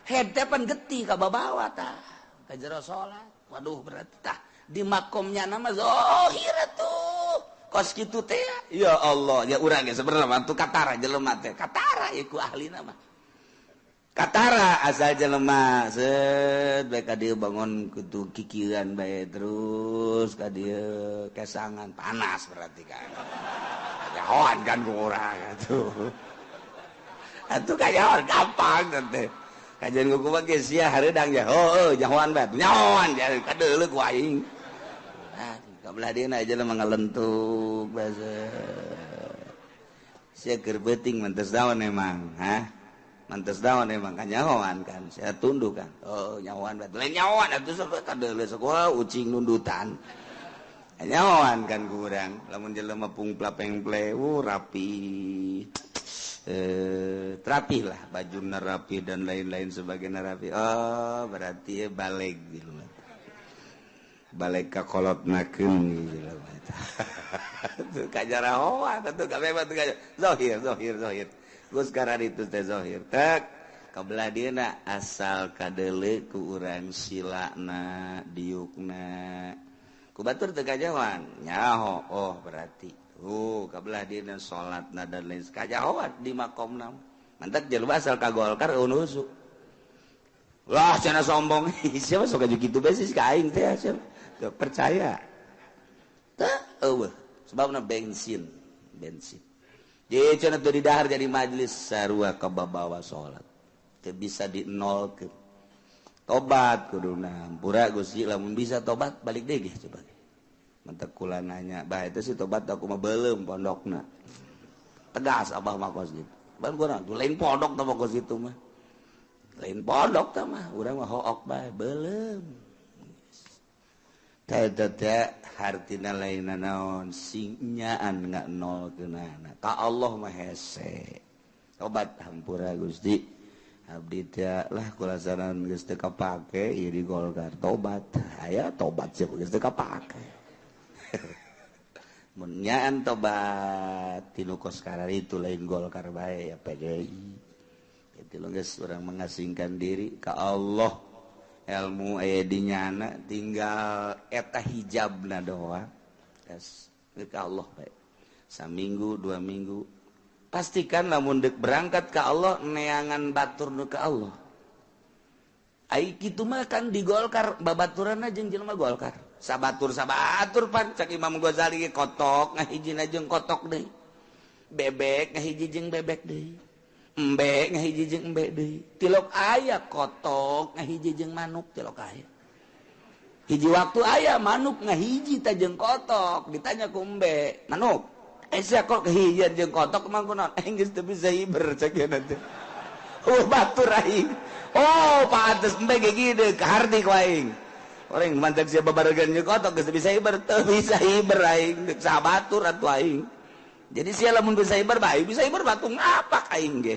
haid teh pan getih ka babawa tah ka jero salat waduh berarti tah di makomnya nama zahir atuh kos kitu teh ya Allah ya urang ge sebenarnya atuh katara jelema teh katara ieu ku ahlina mah katara asal jelema set bae ka dieu bangun kudu kikiran bae terus ka dieu kesangan panas berarti kan kayahoan kan ku urang atuh kayahoan gampang teh kajian ku mah ge sia hareudang ya heueuh jahoan bae nyahoan ya kadeuleuh ku aing kabelah dieuna jelema ngalentuk basa sia keur beuting mantes daon emang mantes daon emang kan nyahoan kan saya tunduk kan oh nyahoan berarti lain nyahoan atuh kadeuleuh sekolah ucing nundutan nyahoan kan kurang lamun jelema pungpla pengple rapi rapih lah bajuna rapi dan lain-lain sebagainya rapi oh berarti balik gitu balik ka kolotnakeun gitu tuh kajarahoan atuh kabeh tuh zahir Gus karan itu teh zahir tak kabelah dieuna asal kadeuleuh ku urang silana diukna ku batur teu kajawan nyaho oh berarti kabelah dieuna salatna dan lain kajahoan di makomna mantak jelema asal ka Golkar unusu lah cenah sombong siapa sok aju kitu bae sih ka aing teh siapa teu percaya tah eueuh sebabna bensin jadi cenah teu didahar jadi majelis sarua ka babawa salat teu bisa dinolkeun tobat kuduna hampura Gusti lamun bisa tobat balik deui ge coba mantek kula nanya bah eta sih tobat aku mah beuleum pondokna tegas abah mah kos gitu ban gua lain pondok tah kos itu mah lain pondok tah mah urang mah hook bae beuleum teh hartina lainna naon singnyaan nganolkeunana ka Allah mah hese tobat hampura Gusti abdi teh lah kulasaran geus teu kapake ieu di Golkar tobat aya tobat sih geus teu kapake mun nyaan tobat tinu kos karar itu lain Golkar bae ya PDI itu lo geus urang mengasingkan diri ka Allah ilmu aya di nyana tinggal eta hijabna doang geus ka Allah bae saminggu 2 minggu pastikan lamun deuk berangkat ka Allah neangan batur nu ka Allah ai kitu mah kan di Golkar babaturanna jeung jelema Golkar sabatur pan cak Imam Ghazali kotok ngahijina jeung kotok deui bebek ngahiji jeung bebek deui embe ngahiji jeung embe deui tilok aya kotok ngahiji jeung manuk tilok aya hiji waktu aya manuk ngahiji ta jeung kotok ditanya ku embe manuk sia kok kehijian jeung kotok mah kunaon geus teu bisa hiber cak teh batur aing oh pantes embe ge kieu kahardi ku aing orang mantak sia babaregan jeung kotok geus bisa hiber teu bisa hiber aing sabatur atuh aing jadi sia lamun bisa hiber bae bisa hiber batu ngapak aing ge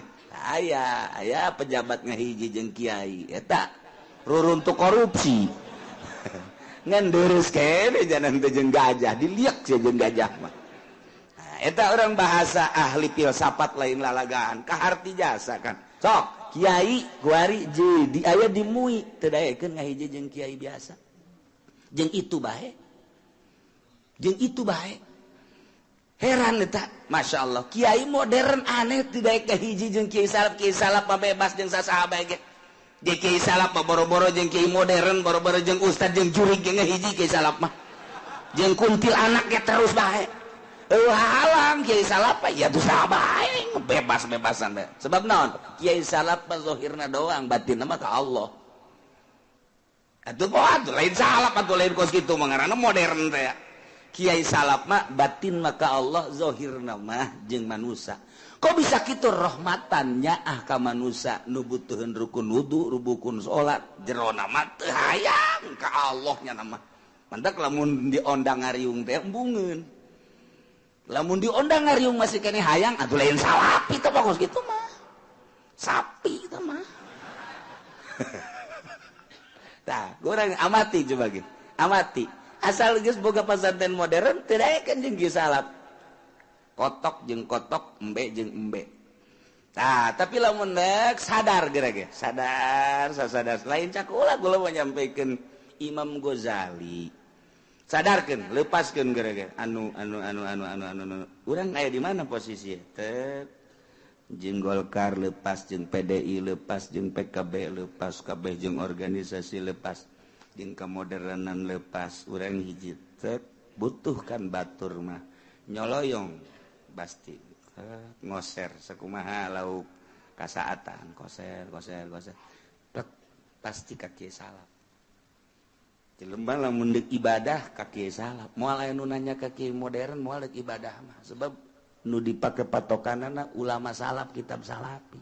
aya pejabat ngahiji jeung kiai eta ruruntuk korupsi ngan deurus kene janan teh jeung gajah diliek sia jeung gajah mah nah eta urang bahasa ahli filsafat lain lalagaan kaharti jasa kan sok kiai guari di aya di MUI teu daekeun ngahiji jeung kiai biasa jeung itu bae heran eta Masya Allah kiai modern aneh tidak kahiji jeung kiai salap mah bebas jeung sasaha bae ge kiai salap mah boro-boro jeung kiai modern boro-boro jeung ustad jeung jurig ge ngahiji kiai salap mah jeung kuntil anak ge terus bae halang kiai salap ya tuh saha bae bebas-bebasan bae sebab naon kiai salap mah zahirna doang batinna mah ka Allah atuh lain salap atuh lain kos kitu mah ngaranna modern teh kiai salap mah batin maka Allah zahirna mah jeung manusia kok bisa kitu rahmatannya ka manusia nu butuheun rukun wudu rukun salat jerona mah teu hayang ka Allah nya mah mantak lamun diondang ngariung teh embungeun lamun diondang ngariung masih kene hayang atuh lain salapi teh bagus kitu mah sapi teh mah tah urang amati coba ge amati asal geus boga pasantren modern teu daekeun jeung kieu salap kotok jeung kotok embe jeung embe nah tapi lamun nek sadar geura sadar lain cak ulah kula mau nyampikeun Imam Ghazali sadarkeun lepaskeun geura anu urang aya di mana posisi teu jeung Golkar lepas jeung PDI lepas jeung PKB lepas kabeh jeung organisasi lepas jeung kemodernan lepas urang hiji butuhkan batur mah nyoloyong pasti ngoser sakumaha lauk kasaatan koser pasti ka kieu salap jelema lamun deuk ibadah ka kieu salap moal aya nu nanya ka kieu modern moal deuk ibadah mah sebab nu dipake patokanana ulama salap kitab salapi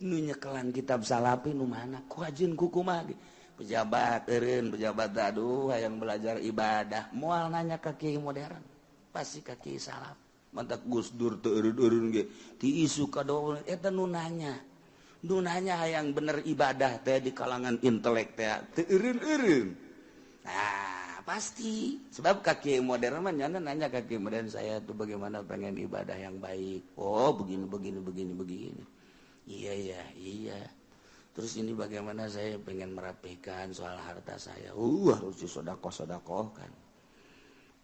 nu nyekelan kitab salapi nu mana ku hajeun kumaha ge pejabat eureun pejabat aduh hayang belajar ibadah moal nanya ka kiai modern pasti ka kiai salaf mantak Gus Dur teu eureun-eureun ge ti isu kadoa eta nu nanya hayang bener ibadah teh di kalangan intelek teh teu eureun-eureun nah pasti sebab ka kiai modern mah nanya ka kiai modern saya tuh bagaimana pengen ibadah yang baik oh begini iya terus ini bagaimana saya pengen merapikan soal harta saya harus disodakoh kan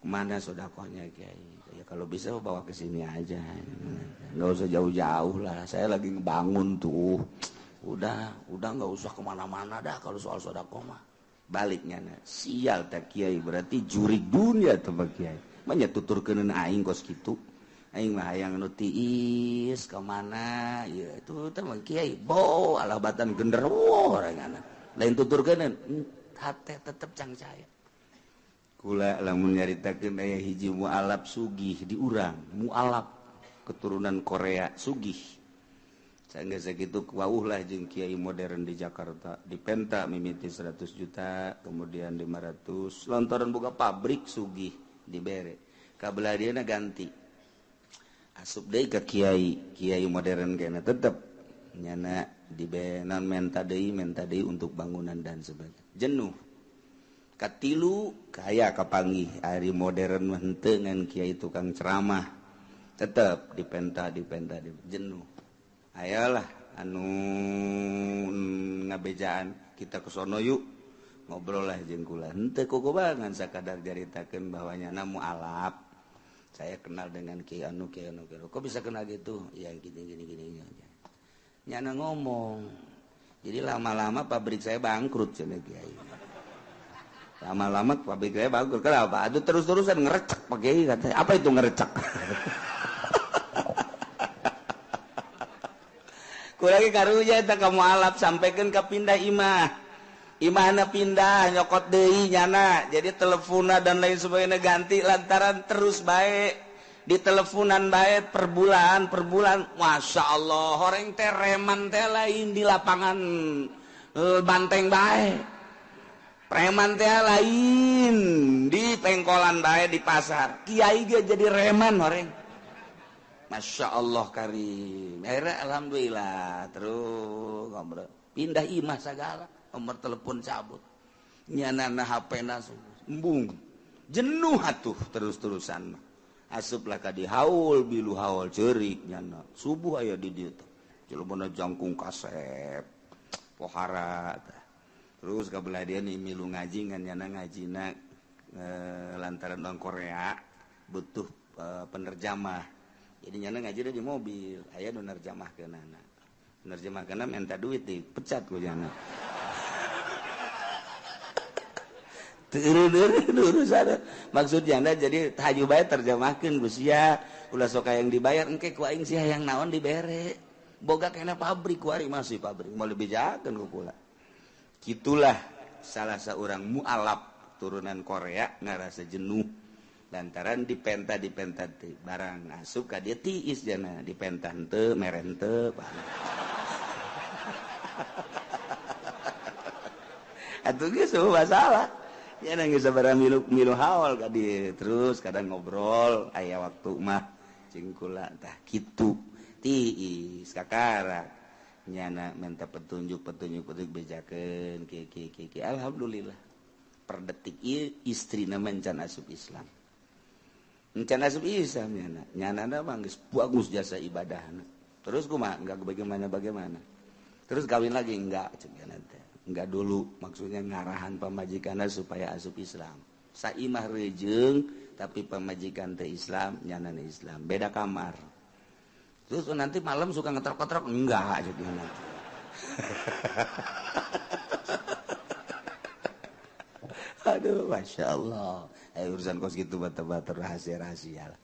kemana sodakohnya kiai ya kalau bisa bawa ke sini aja nggak usah jauh-jauh lah saya lagi ngebangun tuh udah nggak usah kemana-mana dah kalau soal sodakoh mah baliknya sial tak kiai berarti jurig dunia tuh pak kiai manya tuturkeun aing kos kitu aing mah hayang nu tiis ka mana ya itu teh mah kiai bo alabatan genderuwo orangana lain tuturkeun hate tetep cang cahaya kula lamun nyaritakeun aya hiji mualaf sugih di urang mualaf keturunan Korea sugih sangga sakitu wauh lah jeung kiai modern di Jakarta di Penta mimiti 100 juta kemudian 500 lontoran boga pabrik sugih dibere kabeladiana ganti asup deui ka kiai modern kena tetep nyana dibenan menta deui untuk bangunan dan sebagainya jenuh katilu kaya kapanggih ari modern mah henteu ngan kiai tukang ceramah tetep dipenta jenuh ayolah anu ngabejaan kita ke sono yuk ngobrol lah jeung kula henteu kukuba ngan sakadar jaritakeun bahwa nyana mualaf saya kenal dengan kiai anu kok bisa kenal gitu ya gini nyana ngomong Jadi lama-lama pabrik saya bangkrut cenah Kiai. Lama-lama pabrik saya bangkrut. Kenapa? Aduh terus-terusan ngerecek Pak Kiai katanya. Apa itu ngerecek? Kurang karunya eta kamu alap sampaikan ke pindah imah. Imahna pindah nyokot deui nyana. Jadi telepona dan lain sebagainya ganti lantaran terus baik. Di teleponan baik per bulan Masya Allah horeng teh reman teh lain di lapangan banteng baik preman teh lain di pengkolan baik di pasar kiai ge jadi reman horeng Masya Allah karim akhirnya alhamdulillah terus ngobrol pindah imah segala nomor telepon cabut nyanana HP-na embung jenuh atuh terus-terusan asuplah ka di haul bilu haul ceurik nyana subuh aya di dieu teh jelema jangkung kasep pohara terus kabelah dia nih milu ngaji ngan nyana ngajina lantaran orang Korea butuh penerjemah jadi nyana ngaji di mobil aya nu nerjemahkeunana nerjemahkeunna minta duit dipecat ku nyana maksudnya anda jadi haju bayar terjemahkan Gusia ulah sok yang dibayar engke ku aing sih yang naon dibere boga kena pabrik kuari masih pabrik mau lebih jakeun ku kula gitulah salah seorang mualaf turunan Korea ngarasa jenuh lantaran dipenta teh barang asup ka dia tiis jana dipenta henteu meren teu atuh geus masalah ya nangis sabar milu haul kadi terus kadang ngobrol aya waktu mah cing kula tah kitu tiis kakara nyana minta petunjuk bejakeun ki alhamdulillah per detik ieu istrina mencan asup Islam mencan asup Islam nyana mah geus bagus jasa ibadahna terus kumaha enggak bagaimana terus kawin lagi enggak cenah teh enggak dulu maksudnya ngarahan pamajikanna supaya asup Islam saimah rejeung tapi pamajikan teh Islam nyanana Islam beda kamar terus nanti malam suka ngetrok-ngetrok enggak jadi nanti aduh Masya Allah urusan kos gitu bata-bata rahasia-rahasia lah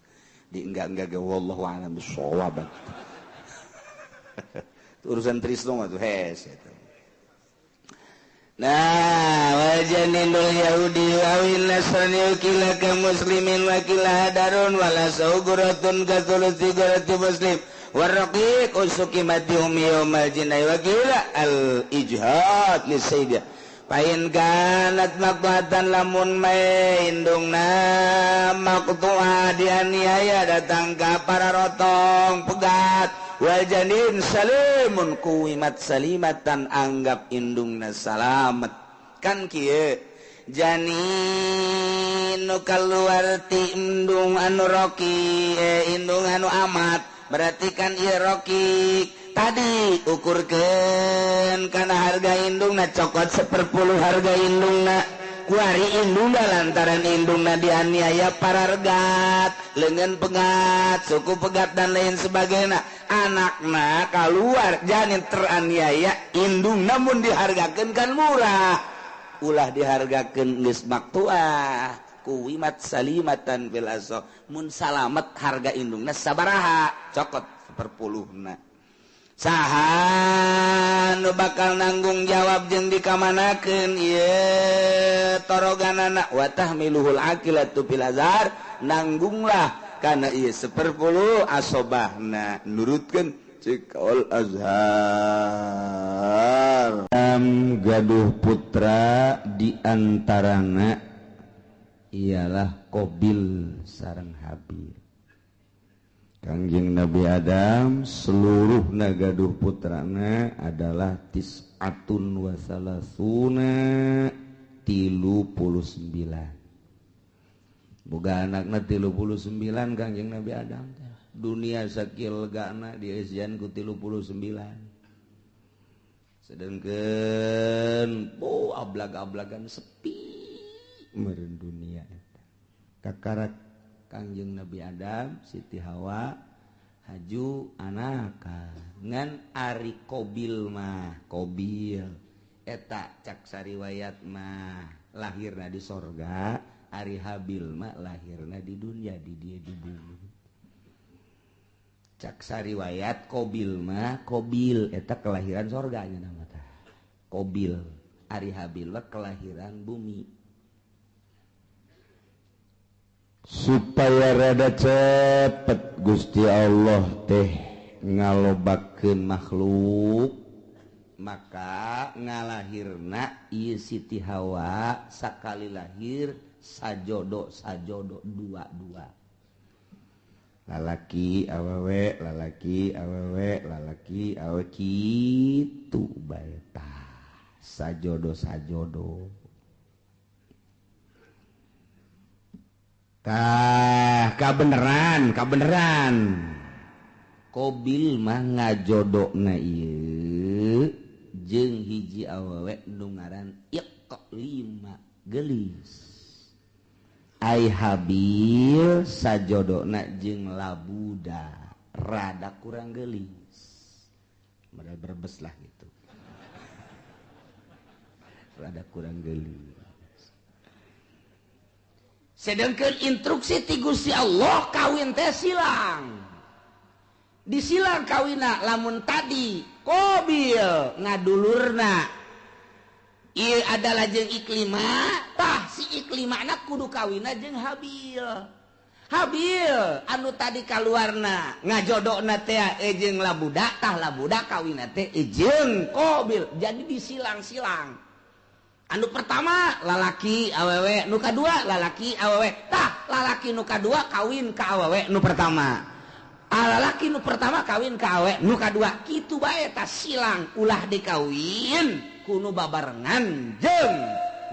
di enggak ge wallahu a'lam bissawab urusan Trisno mah tuh hes eta nah wajanindul yahudi awin nasrani ukila ka muslimin wakila darun wala sauguratun katuluti gurati muslim warraqiq usuki mati umi yawmal jinai wakila al-ijhad li sayyidah pain kanat maqtuatan lamun maindungna maqtu'a dianiaya datang ka para rotong pegat wajanin salimun kuwimat salimatan anggap indungna salamet kan kieu janin nu kaluar ti indung anu roki indung anu amat berarti kan ieu roki tadi ukurkeun kana harga indungna cokot 1/10 harga indungna kuari indungna lantaran indungna dianiaya parargat leungeun pegat suku pegat dan lain sebagainya anakna keluar janin teraniaya indung namun dihargakeun kan murah ulah dihargakeun geus maktuah kuwimat salimatan bil aso mun salamet harga indungna sabaraha cokot 1/10na saha nu bakal nanggung jawab jeung dikamanakeun ieu toroganana wa tahmiluhul aqilatu fil azhar nanggunglah kana ieu 10 asobahna nurutkeun cikaul azhar gaduh putra diantarana ialah Qabil sareng Habil Kangjeng Nabi Adam seluruh gaduh putrana adalah tis'atun wa salasuna 39 boga anakna 39 Kangjeng Nabi Adam dunia sakil legana diesian ku 39 sedengkeun ablag-ablagan sepi meureun dunia eta kakarak Kangjeng Nabi Adam Siti Hawa haju anakan Ari Qobil mah Qobil eta caksa riwayat mah lahirna di sorga Ari Habil mah lahirna di dunia di dia di bumi caksa riwayat Qobil mah Qobil eta kelahiran sorganya nama tah Qobil Ari Habil mah kelahiran bumi supaya rada cepet Gusti Allah teh ngalobakeun makhluk maka ngalahirna ieu Siti Hawa sakali lahir sajodo dua lalaki awewe lalaki awewe lalaki awe kitu bae tah sajodo kabeneran Qobil mah ngajodokna ieu jeung hiji awewe nu ngaran Iqlima gelis ai Habil sajodokna jeung Labuda rada kurang gelis modal berbes lah gitu rada kurang gelis sedangkan instruksi ti Gusti Allah kawin teh silang disilang kawina lamun tadi Qobil ngadulurna ieu adalah jeung Iklimah tah si Iklimahna kudu kawina jeung Habil anu tadi kaluarna ngajodokna teh jeung Labuda tah Labuda kawina teh jeung Qobil jadi disilang-silang anu pertama lalaki awewe nu kadua lalaki awewe tah lalaki nu kadua kawin ka awewe nu pertama lalaki nu pertama kawin ka awewe nu kadua kitu bae tah silang ulah dikawin kudu babarengan jeung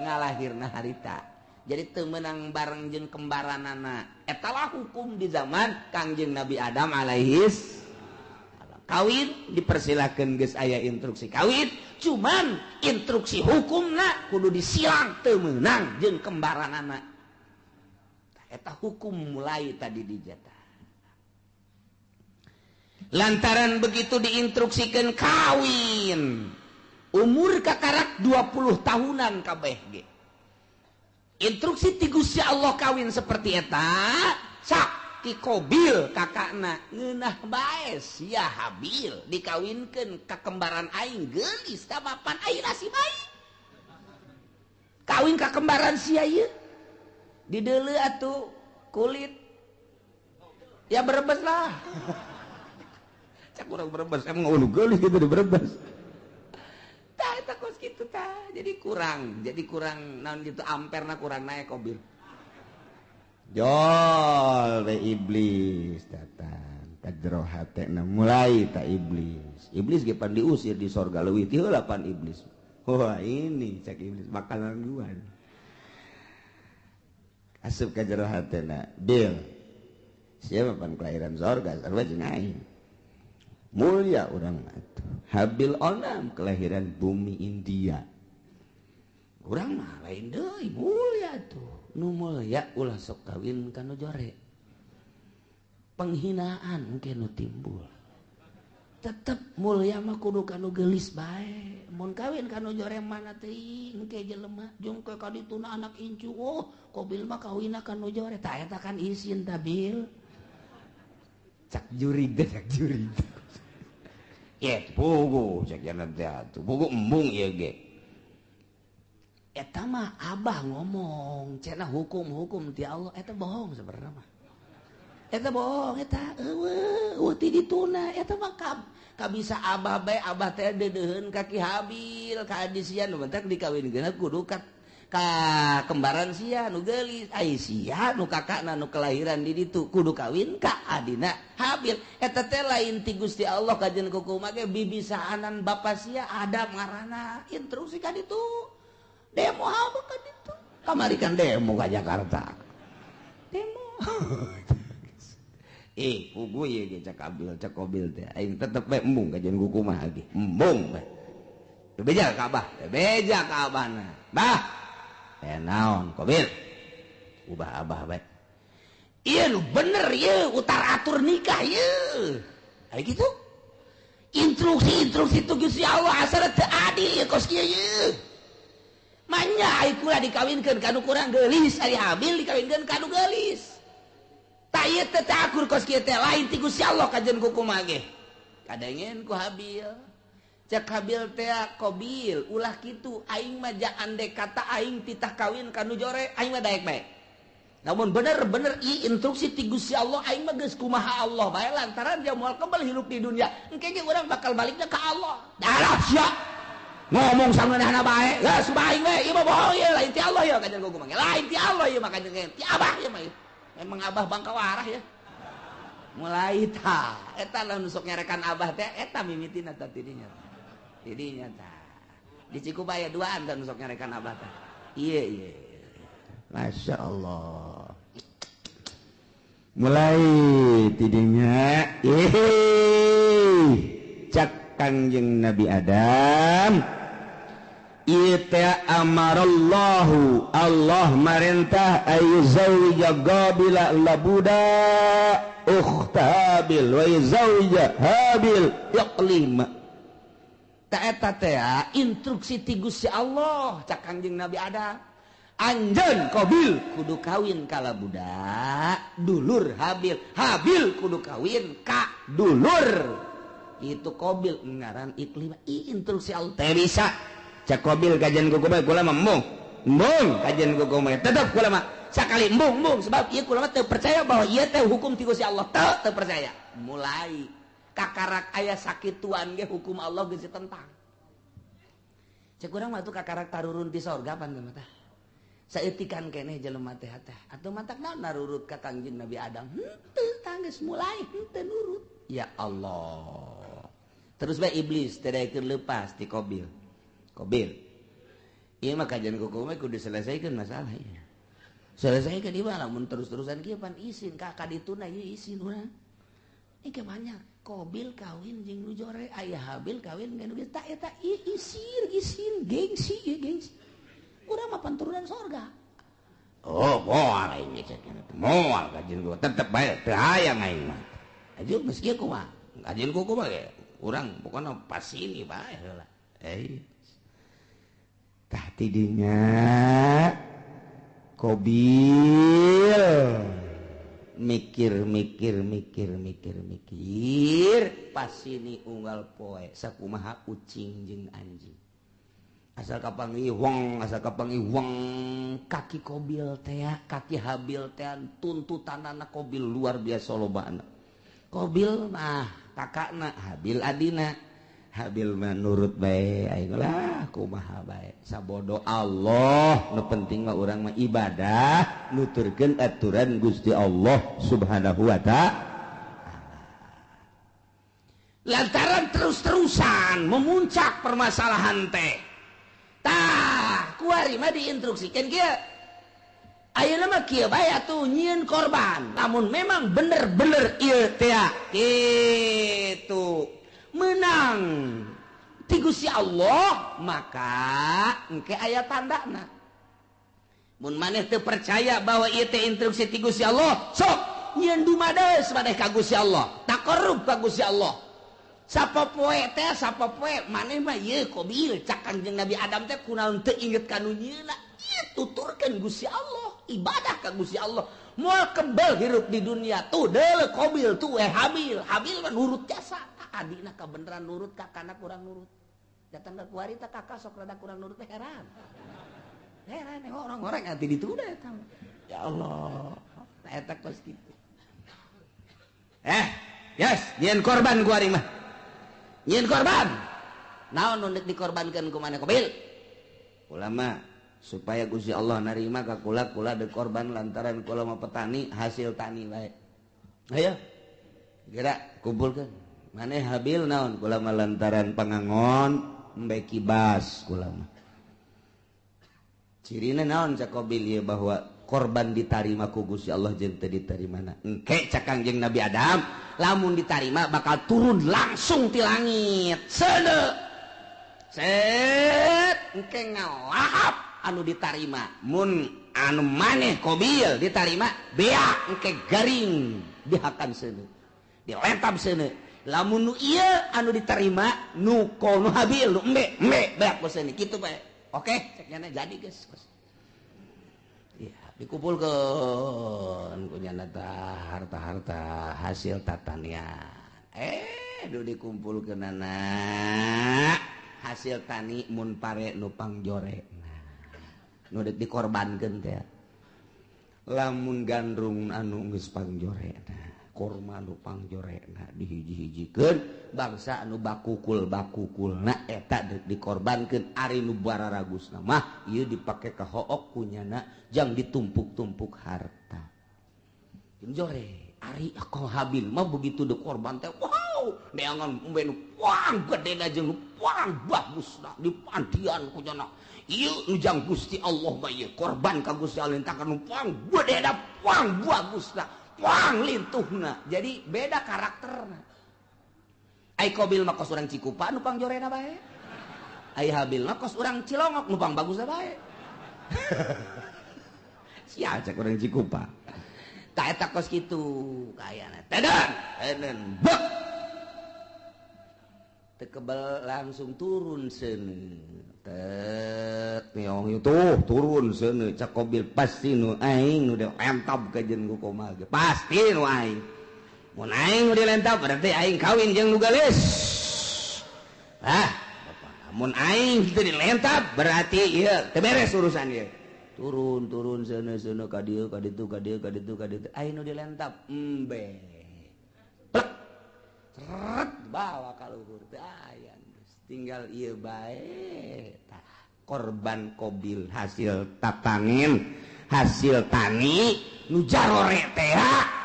ngalahirna harita jadi teu meunang bareng jeung kembaranana eta lah hukum di zaman Kangjeng Nabi Adam alaihis kawin dipersilakan geus aya instruksi kawin cuman instruksi hukumna kudu disilang teu meunang jeung kembaranana eta hukum mulai tadi dijata lantaran begitu diinstruksikan kawin umur kakarak 20 tahunan kabeh ge instruksi ti Gusti Allah kawin seperti eta sak Qobil kakakna ngeunah bae sia Habil dikawinkeun ka kembaran aing geulis ka mapan ayeuna si bayi kawin ka kembaran sia ieu dideuleu atuh kulit ya berebes lah cak urang berebes emang ulu geulis gitu di berebes tah eta kos kitu tah jadi kurang naon gitu amperna kurang naik Qobil jol we iblis datang ka jero hatena mulai ta iblis ge pan diusir di sorga leuwih ti heula pan iblis wah ini cak iblis bakalan gua asup ka jero hatena bil siapa pan kelahiran sorga sarua jeung aing mulia urang atuh Habil onam kelahiran bumi India urang mah lain deui mulia tuh nu mulia ulah sok kawin kanu jore penghinaan mungkin nu timbul tetep mulia mah kudu kanu geulis bae mun kawin kanu jore mana teuing engke jelema jeung ke kadituna anak incu oh Qobil mah kawinna kanu jore tah eta kan isin tabil cak jurig ya pugu cak jangan teh atuh pugu embung ieu ge eta mah abah ngomong cenah hukum ti Allah eta bohong sebenarnya mah eta bohong eta eueuh ti dituna eta mah kabisa abah bae abah teh deudeuheun ka Ki Habil ka adisian nu mentek dikawinkeun kudu ka kembaran sia nu geulis ai sia nu kakakna nu kelahiran di ditu kudu kawin ka adina Habil eta teh lain ti Gusti Allah kajeun kukumaha ge bibisaanan bapa sia Adam ngaranna instruksi ka ditu demo apa kan itu kamari kan demo ke Jakarta demo pugu ye ge cak Qobil teh aing tetep bae embung kajian kukumaha ge embung bae beja ka abahna bah naon Qobil ubah abah bae iya lu bener ya utar atur nikah ya kayak gitu instruksi itu Gusti Allah asal teu adil ya kos kieu ya manya ai kula dikawinkeun kanu kurang geulis ari habil dikawinkeun kanu geulis ta ieu teh akur kos kieu teh lain ti Gusti Allah kajen ku kumaha ge kadengen ku habil cek habil teh qabil ulah kitu aing mah ja andai kata aing titah kawin kanu jore aing mah daek bae namun bener-bener instruksi ti Gusti Allah aing mah geus kumaha Allah bae lantaran dia moal kembali hidup di dunia engke ge urang bakal baliknya ka Allah darah sia ngomong sangeunahna bae geus bae we ieu mah bohong ieu lain ti Allah ya kajen kumaha lain ti Allah ieu mah kajen ti Abah ieu mah memang Abah bangka warah ya mulai ta eta lamun sok ngerekan Abah teh eta mimitina teh tidinya tah di Cikubaya duaan dan sok ngerekan Abah teh iya Masya Allah mulai tidinya cak Kangjeng Nabi Adam ita amarallahu Allah marintah ayuzawija Qabila labuda ukhtabil wa yuzawija Habil yaqlima ta eta teh instruksi ti Gusti Allah cak Kangjeng Nabi Adam anjeun Qabil kudu kawin kala budak dulur Habil kudu kawin ka dulur itu Qabil ngaran iklim instruksi Allah teh bisa cak Qabil kajian kukumah kula mah embung kajian kukumah tetep kula mah sakali embung sebab ieu kula mah teu percaya bahwa ieu teh hukum ti Gusti Allah teu percaya mulai kakarak aya sakituan ge hukum Allah geus ditentang cek urang mah tuh kakarak tarurun ti sorga pan mah tah saeutikan keneh jelema teh atuh matak naon narurut ka Kangjeng Nabi Adam henteu tanggeus mulai henteu nurut ya Allah terus bae iblis teh daekeun leupas ti Qabil ieu mah kajian kukumah kudu selesaikeun masalah ieu selesaikeun ieu mah lamun terus-terusan kieu pan isin ka kadituna ieu isin urang engke banyak Qabil kawin jeung nu jore aya Habil kawin jeung nu tak eta isin gengsi urang mah panturunan sorga oh moal aing cenah moal kajian gua tetep bae teu hayang aing mah aja geus kieu kumaha kajian kumaha ge urang pokona pas ini bae heula tah tidinya Qabil mikir pas ini unggal poe sakumaha ucing jeung anjing asal kapangiwang kaki Qabil teh kaki Habil teh tuntutanana Qabil luar biasa lobana Qabil mah kakakna Habil adina Habil mah nurut bae aing lah kumaha bae sabodo Allah nu penting mah urang mah ibadah nuturkeun aturan Gusti Allah Subhanahu wa ta'ala lantaran terus-terusan memuncak permasalahan teh tah kuari mah diinstruksikan kieu ayeuna mah kieu bae atuh nyieun korban namun memang bener-bener ieu teh kitu menang ti Gusti Allah maka engke aya tandana mun maneh teu percaya bahwa ieu teh instruksi ti Gusti Allah sok nyieun dumades maneh ka Gusti Allah taqarrub ka Gusti Allah sapopoe maneh mah ieu Qabil cak Kangjeng Nabi Adam teh kunaon teu inget kanu nyieuna ieu tuturkeun Gusti Allah ibadah ka Gusti Allah moal kembal hirup di dunia tuh deuleu Qabil tuh Habil mah nurut jasa adina kabeneran nurut kakana kurang nurut datang ka kuari teh kakak sok rada kurang nurut teh heran orang-orang ati dituda eta ya Allah eta kos kitu yes nyieun korban kuari mah nyieun korban naon nu dikorbankeun ku maneh Qabil ulama supaya Gusti Allah narima ka kula deuk korban lantaran kula mah petani hasil tani bae ayo gerak kumpulkeun maneh Habil naon kula mah lantaran pangangon embe kibas kula mah cirina naon cak Qabil ieu bahwa korban ditarima ku Gusti Allah jeung teu ditarimana engke cak Kangjeng Nabi Adam lamun ditarima bakal turun langsung ti langit seuneu set engke ngalahap anu ditarima mun anu maneh Qabil ditarima bea engke garing dihakan seuneu dilentab seuneu lamun nu ieu anu diterima nu kono Habil nu embe beak ku seuneu kitu bae oke cek nyana jadi geus ya dikumpulkeun ku nyana harta-harta hasil tatanian du dikumpulkeunana hasil tani mun pare nu pangjorena nu dikorbankeun teh lamun gandrung anu geus pangjorena kurma nu pangjorena dihiji-hijikeun bangsa anu bakukulna eta dikorbankeun ari nu bararagusna mah ieu dipake ka hook kunyana jang ditumpuk-tumpuk harta jore ari akal Habil mah begitu dikorban teh wow neangan umbe nu puang gedena jeung nu puang bagusna dipandian kunyana ieu nu jang Gusti Allah mah ieu korban ka Gusti Allah lintakan nu puang gedena puang bagusna puang lintuhna jadi beda karakterna ai Qabil mah kos urang Cikupa nu pangjorena bae ai Habil mah kos urang Cilongok nu pang bagusna bae sia cek urang Cikupa tak eta kos kitu kayana tedan bek teu kebal langsung turun seuneu tet neong itu turun seuneu cak Qabil pasti nu aing nu dilentab ka jeung ku komaha ge pasti nu aing mun aing nu dilentab berarti aing kawin jeung nu gelis mun aing teu dilentab berarti ieu teu beres urusan ieu turun sana ka dieu ka ditu aing nu dilentab embe plek seret bawa ka luhur teh aya tinggal ieu bae tah korban Qabil hasil tatangin hasil tani nu jarore teh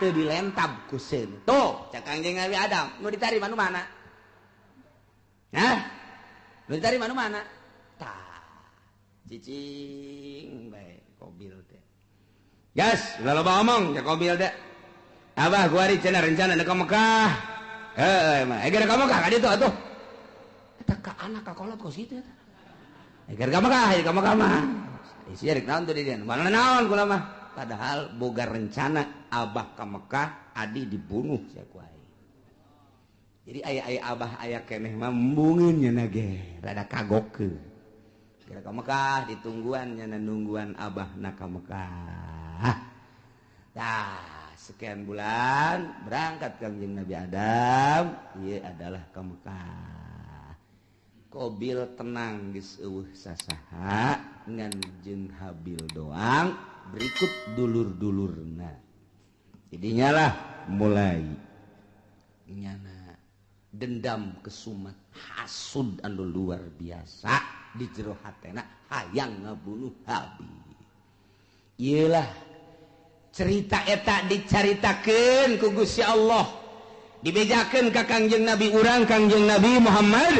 teu dilentab ku seun tuh cak Kangjeng Nabi Adam nu ditarima nu mana nu ditarima nu mana cicing bae Qabil teh gas udah loba ngomong ya Qabil teh abah gua ari cenah rencana ka Mekah mah eger ka Mekah ka ditu atuh eta ka anak ka kolot kos kitu eta eger ka Mekah mah isi rek naon tuh di dieu mana naon kula mah padahal boga rencana abah ka Mekah adi dibunuh sia ku aing jadi aya abah aya keneh mah embungeun nya ge rada kagokeun ka Mekah ditungguan nyana nungguan abah na ka Mekah dah sekian bulan berangkat Kangjeng Nabi Adam ieu adalah ka Mekah Qabil tenang geus eueuh sasaha ngan jeung Habil doang berikut dulur-dulurna jadinya lah mulai nyana dendam kesumat hasud anu luar biasa di jero hatena hayang ngabunuh Habil iyalah cerita eta dicaritakeun ku Gusti Allah dibejakeun ka Kangjeng Nabi urang Kangjeng Nabi Muhammad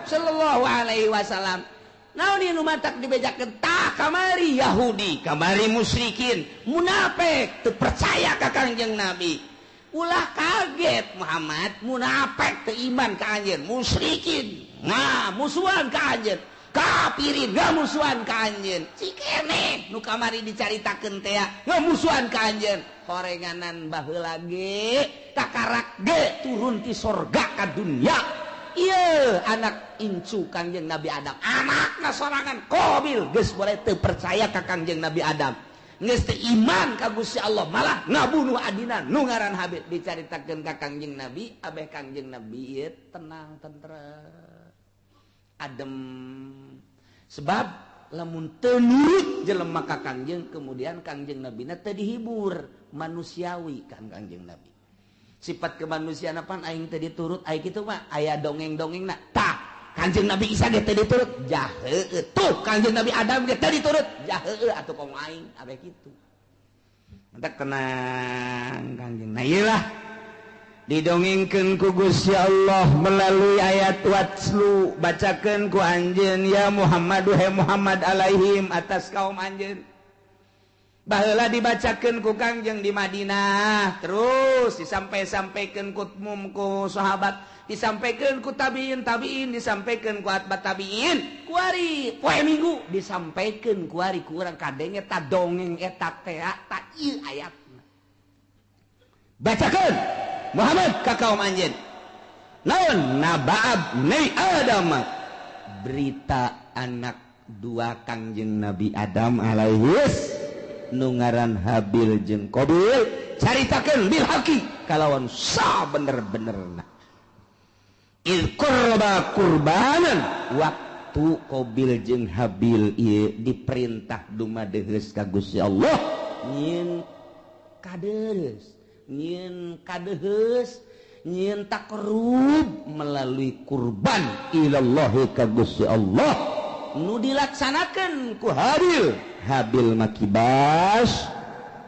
sallallahu alaihi wasallam naon ieu nu matak dibejakeun tah kamari Yahudi kamari musyrikin munafik teu percaya ka Kangjeng Nabi ulah kaget Muhammad munafik teu iman ka anjeun musyrikin musuhan ka anjeun kafirin ngamusuhan ka anjeun cikene nu kamari dicaritakeun teh ngamusuhan ka anjeun horenganan baheula ge takarak ge turun ti sorga ka dunya ieu anak incu Kangjeng Nabi Adam anakna sorangan Qabil geus boleh teu percaya ka Kangjeng Nabi Adam geus teu iman ka Gusti Allah malah ngabunuh adina nu ngaran Habil dicaritakeun ka Kangjeng Nabi abeh Kangjeng Nabi ieu tenang tentrem adem sebab lamun teu nurut jelema ka Kangjeng kemudian Kangjeng Nabi na teu dihibur manusiawi kan Kangjeng Nabi sifat kemanusiaan pan aing teu diturut aya kitu mah aya dongeng-dongengna tah Kangjeng Nabi Isa ge teu diturut jaheueuh tuh Kangjeng Nabi Adam ge teu diturut jaheueuh atuh kong aing abeh kitu mantap tenang Kangjeng nah ieulah didongengkeun ku Gusti Allah melalui ayat watslu bacakeun ku anjeun ya Muhammad he Muhammad alaihim atas kaum anjeun baheula dibacakeun ku Kangjeng di Madinah, terus disampai-sampaikan ku umum ku sahabat, disampaikan ku tabiin, disampaikan ku atbat tabiin, ku ari poe Minggu disampaikan ku ari ku urang kadenge ta dongeng eta teh ta ieu ayatna. Bacakeun Muhammad ka kaum anjeun. Naon naba'ab Nabi Adam, berita anak dua Kangjeng Nabi Adam alaihis nu ngaran Habil jeung Qabil, caritakeun bil haqi kalawan sa bener-benerna. Il qurba qurbanan, waktu Qabil jeung Habil ieu diperintah dumadeheus ka Gusti Allah nyieun kadeus, nyieun kadeheus, nyieun takrub melalui kurban ilallahi ka Gusti Allah nu dilaksanakeun ku Habil mah kibas,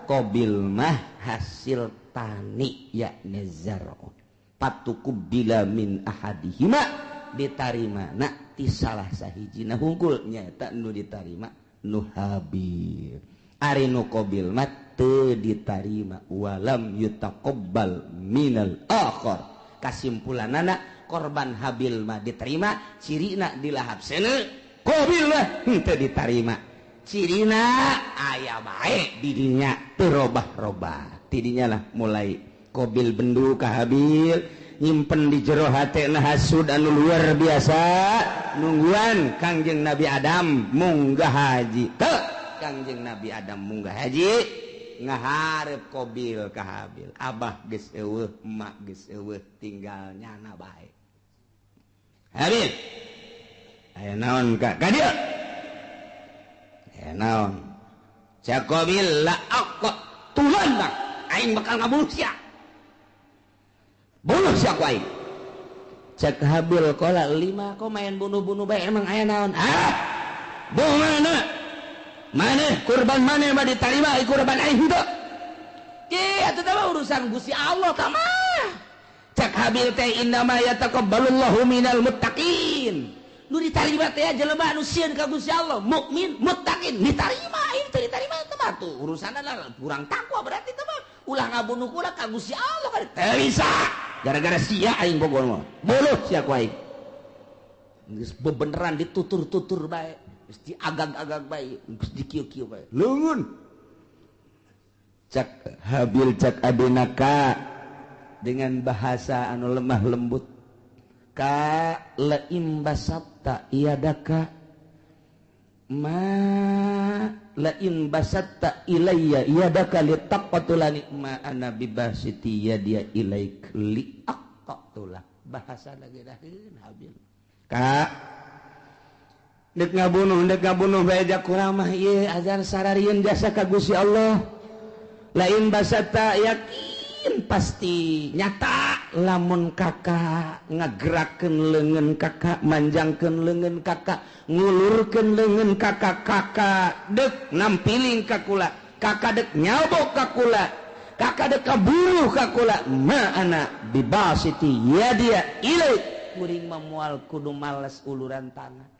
Qabil mah hasil tani yakni zar'un. Patukubila min ahadihima, ditarima na ti salah sahijina hungkul nyaeta nu ditarima nu Habil. Ari nu Qabil mah teu ditarima walam yutaqabbal minal akhar. Kasimpulanana korban Habil mah diterima, cirina dilahap seuneu, Qabil mah teu ditarima. Cirina aya bae didinya teu robah-robah. Tidinya lah mulai Qabil bendu ka Habil, nyimpen di jero hatena hasud anu luar biasa, nungguan Kangjeng Nabi Adam munggah haji. Teu Kangjeng Nabi Adam munggah haji, ngaharep Qabil ka Habil. Abah geus eueuh, emak geus eueuh, tinggal nyana bae. Habil, aya naon ka dieu? Naon cak Qabil la aqqa tulan bang aing bakal ngabunuh sia, bunuh sia ku aing. Cak Habil qala 5 kok main bunuh-bunuh bae emang aya naon? Bagaimana mana kurban mana mah ditarima kurban aing henteu atuh teh urusan Gusti Allah tah mah. Cak Habil teh innama yataqabbalullahu minal muttaqin, nu ditarima teh jelema anu sieun ka Gusti Allah, mukmin, muttaqin, ditarima aing teh ditarima teh mah tuh urusanna kurang takwa berarti teh mah ulah ngabunuh kula ka Gusti Allah kan teu bisa. Gara-gara sia aing bogoh mah. Buluh sia ku aing. Geus bebeneran ditutur-tutur bae, geus diagag-agag bae, geus dikieu-kieu bae. Leungeun. Cak Habil cak adenaka dengan bahasa anu lemah lembut. Ka la imbasatta iyadaka ma la imbasatta ilayya iyadaka li taqatulani ma ana bibasiti yadiya ilaik li aqatula. Bahasa lagi daheun Habil ka deuk ngabunuh bae jak kurang mah ieu azan sararieun jasa ka Gusti Allah. Lain basatta yakin pasti nyata lamun kakak ngagerakeun leungeun kakak, manjangkeun leungeun kakak, ngulurkeun leungeun kakak, kakak deuk nampiling ka kula, kakak deuk nyabok ka kula, kakak deuk kabunuh ka kula, ma ana bibasiti yadiya ilaik. Kuring mah moal kudu males uluran tangan,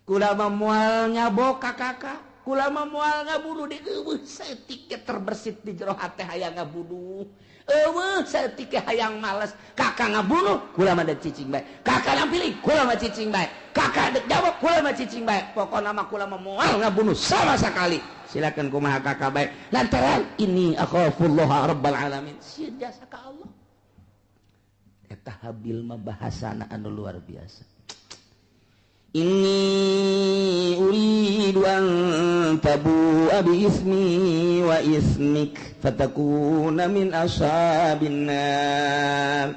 kula mah moal nyabok ka kakak, kula mah moal ngabunuh di eueuh saeutik terbersit di jero hate hayang ngabunuh. Eueuh saeutik hayang males kakak ngabunuh, kula mah deuk cicing bae. Kakak nampilih, kula mah cicing bae. Kakak deuk jawab, kula mah cicing bae. Pokona mah kula mah moal ngabunuh sama sekali. Silakan kumaha kakak bae. Lantaran ini akhafullah rabbal alamin. Sieun jasa ka Allah. Eta Habil mah bahasana anu luar biasa. Inni uridu an tabu'a bi ismi wa ismik fatakuna min ashabin nar.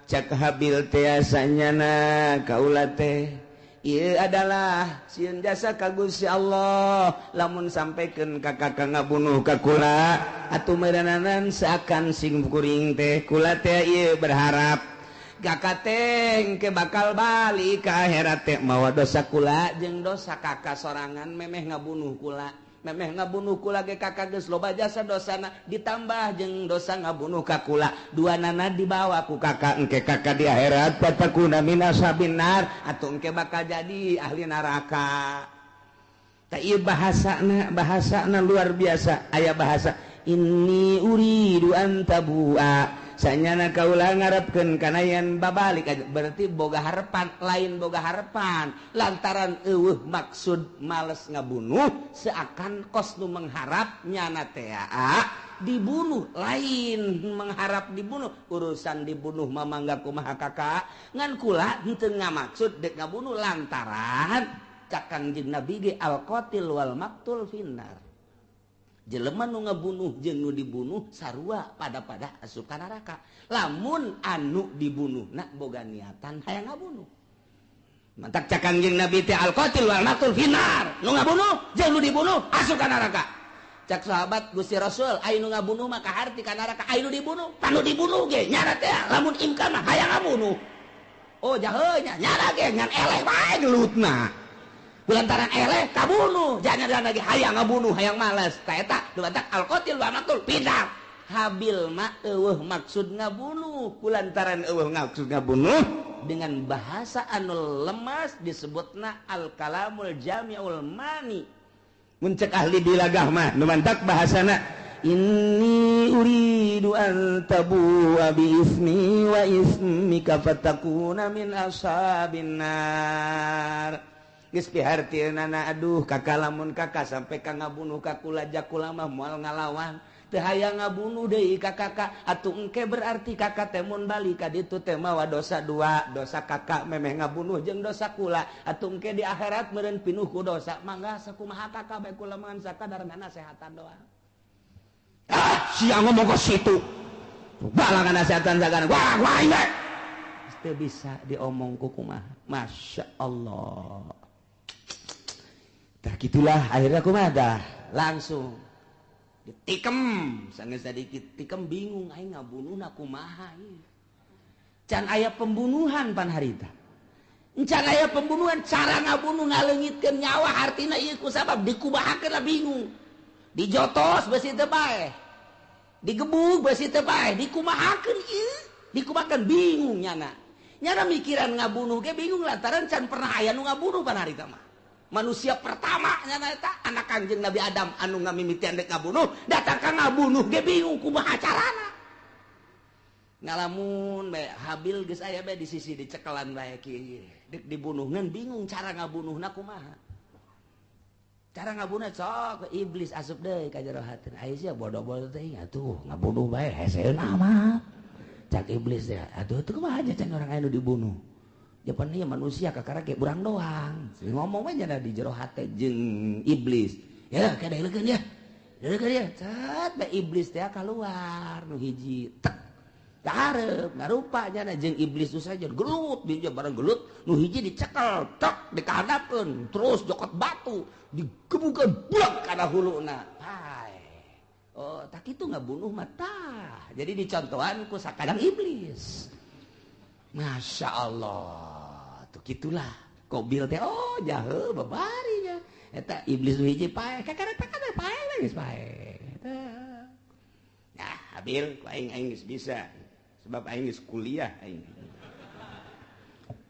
Cak Habil teh asanyana kaula teh ieu adalah sieun jasa ka Gusti Allah, lamun sampekeun ka kakak ngabunuh ka kula atuh meureunanan seakan sing kuring teh kula teh ieu berharap kakak teh ke bakal balik ke akhirat teh mawa dosa kula jeung dosa kakak sorangan memeh ngabunuh kula, memeh ngabunuh kula ge kakak geus loba jasa dosana ditambah jeung dosa ngabunuh ka kula, duanana dibawa ku kakak engke kakak di akhirat patakuna min ashabin nar atuh engke bakal jadi ahli neraka. bahasa luar biasa aya bahasa ini uridu antabua sanyana kaula ngarepkeun kana yen babalik berarti boga harapan lain boga harapan lantaran eueuh maksud males ngabunuh seakan kos nu mengharap nyana teh dibunuh lain mengharap dibunuh urusan dibunuh mamangga kumaha kakak ngan kula henteu ngamaksud dek ngabunuh lantaran Kanjeng Nabi ge al-qatil wal maqtul finnar. Jelema nu ngabunuh jeung nu dibunuh sarua pada asup ka neraka. Lamun anu dibunuhna boga niatan hayang ngabunuh. Mantak cak Kanjeng Nabi teh al-qatil wal maqtul finnar. Nu ngabunuh jeung nu dibunuh asup ka neraka. Cak sahabat Gusti Rasul, aya nu ngabunuh mah kaharti ka neraka, aya nu dibunuh, panu dibunuh ge nyana teh lamun imkan mah hayang ngabunuh. Oh jaheuh nya nyana ge ngan eleh bae gelutna. Lantaran eleh kabunuh jangan lagi hayang ngabunuh hayang malas taeta dumatak al-qatil wa maqtul pindah Habil mah eueuh maksud ngabunuh kulantaran eueuh maksud ngabunuh dengan bahasa anu lemas disebutna al-kalamul jami'ul mani mun cek ahli dilagah mah dumatak bahasana inni uridu an tabu'a bi ismi wa ismika fatakuna min ashabin nar. Geus pihartieunana aduh kakak lamun kakak sampai ka ngabunuh ka kula jakula mah moal ngalawan teu hayang ngabunuh deui ka kakak atuh engke berarti kakak teh mun bali ka ditu teh mawa dosa dua dosa kakak memeh ngabunuh jeung dosa kula atuh engke di akhirat meureun pinuh ku dosa mangga sakumaha kakak bae kula mah sakadarna nasehatan doang sia ngomong ka situ balang nasehatan sakadarna wah ini teu bisa diomong ku kumaha masya Allah. Tak gitulah akhirnya aku dah langsung ditikem sangat sedikit tikem bingung aing ngabunuhna kumaha can aya pembunuhan pan harita can aya pembunuhan cara ngabunuh ngaleungitkeun nyawa artina ieu ku sabab dikubahakeun lah bingung dijotos besi teu bae digebug besi teu bae dikumahakeun ieu dikumahakeun bingung nyana mikiran ngabunuh ge bingung lantaran can pernah aya nu ngabunuh pan harita mah manusia pertama nyana eta anak Kanjeng Nabi Adam anu ngamimitian dek ngabunuh datang ka ngabunuh ge bingung kumaha carana ngalamun bae Habil geus aya bae di sisi dicekelan bae kieu dek dibunuh ngan bingung cara ngabunuhna kumaha cara ngabunuhna sok iblis asup deui ka jero hateun aya sia bodoh-bodoh teh atuh ngabunuh bae heseueun amat cak iblis teh atuh teu kumaha aja can urang anu dibunuh Japan ieu manusia kakara kayak urang doang. Ngomong aja dah di jero hate jeung iblis. Ya kada elekeun ya. Elekeun ya. Cat bae iblis teh keluar nu hiji. Tek. Dareup ngarupa nya jeung iblis tu saja gelut di bareng gelut nu hiji dicekel tek dikahadapkeun terus jokot batu digebukeun blak kana huluna. Hai. Oh, tak kitu ngabunuh mata. Jadi dicontohan ku sakadang iblis. Masya Allah tuh gitulah Qabil teh oh jaheuh babarinya eta iblis nu hiji pae kakara pae geus pae nah Habil ku aing geus bisa sebab aing geus kuliah aing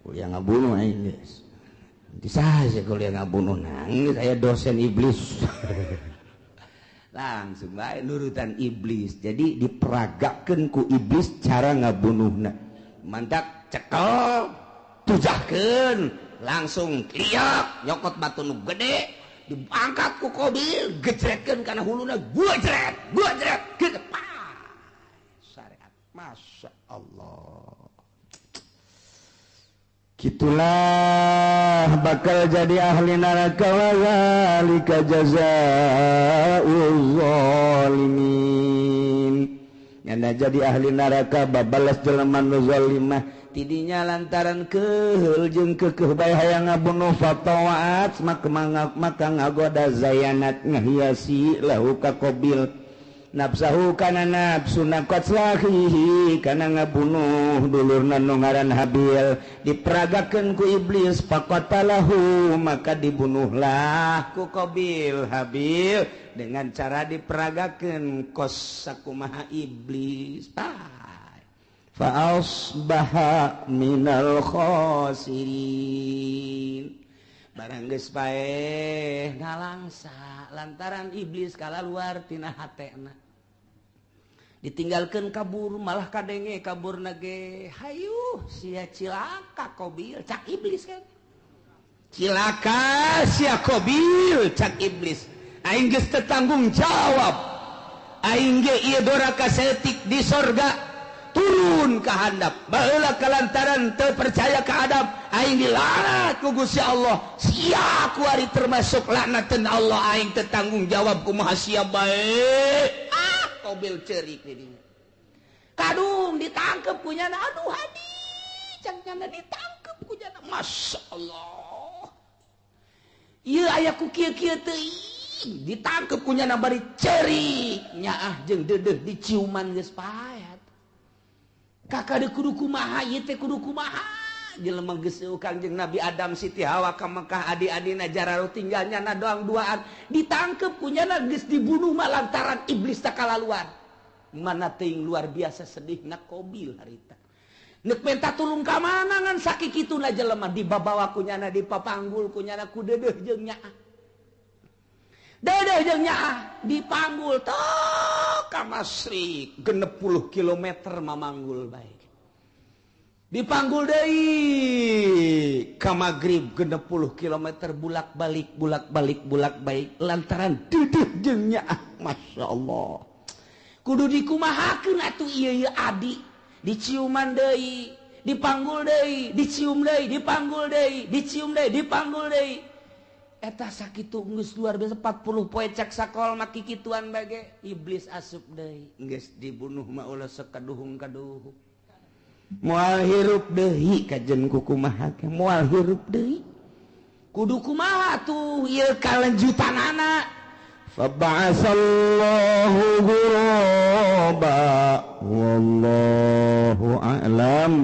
kuliah ngabunuh aing geus disaha kuliah ngabunuh nangis aya dosen iblis langsung bae nurutan iblis jadi diperagakeun ku iblis cara ngabunuhna mantak cekel tujahkeun langsung liak nyokot batu nu gede diangkat ku Qabil gejretkeun kana huluna gua jret gitu syariat masya Allah gitulah bakal jadi ahli neraka wa zalika jazaa'ul zalimin nyana jadi ahli neraka babalas jelema nu zalimah tidinya lantaran keheul jeung keukeuh bae hayang ngabunuh fatawaat maka ngagoda zayanat ngahiasi lahu ka Qabil nafsahu kana nafsuna qatlahihi kana ngabunuh dulurna nu ngaran Habil diperagakeun ku iblis faqatalahu maka dibunuhlah ku Qabil Habil dengan cara diperagakeun kos sakumaha iblis fa asbaha minal khasirin barang geus bae ngalangsa lantaran iblis kala luar tina hatena ditinggalkeun kabur malah kadenge kaburna ge hayu sia cilaka Qabil cak iblis kan cilaka sia Qabil cak iblis aing geus teu tanggung jawab aing ge ieu doraka setik di sorga turun ke handap baheula kalantaran teu percaya ke Adam aing dilaknat ku Gusti Allah sia ku ari termasuk laknateun Allah aing teu tanggung jawab kumaha sia bae Qabil ceurik di dinya kadung ditangkep ku nyana aduh hadi cang nyana ditangkep ku nyana masyaallah ieu aya ku kieu-kieu teuing ditangkep ku nyana bari ceurik nyaah jeung deudeuh diciuman geus pae kakak de kudu kumaha ieu teh kudu kumaha jelema geus Kangjeng Nabi Adam Siti Hawa ka Mekah adi-adina jararo tinggalnya na doang duaan ditangkep kunyana geus dibunuh lantaran iblis tak kalaluan mana teuing luar biasa sedihna Qabil harita neuk minta tulung ka mana ngan sakikituna jelema dibabawa kunyana dipapanggul kunyana ku deudeuh jeung nyaah deudeuh jeung nyaah dipanggul tok ka Masrik 60 km mamanggul bae dipanggul deui ka Magrib 60 km bulak-balik lantaran deudeuh jeung nyaah masyaallah kudu dikumahakeun atuh ieu adi diciuman deui dipanggul deui dicium deui dipanggul deui dicium deui dipanggul deui eta sakitu geus luar biasa 40 poe cak sakol maki kituan bage iblis asup deui geus dibunuh mah ulah sakaduhung-kaduhung moal hirup deui kajen ku kumaha moal hirup deui kudu kumaha tuh ieu kalanjutanana fab'asallahu ghuraba wallahu a'lam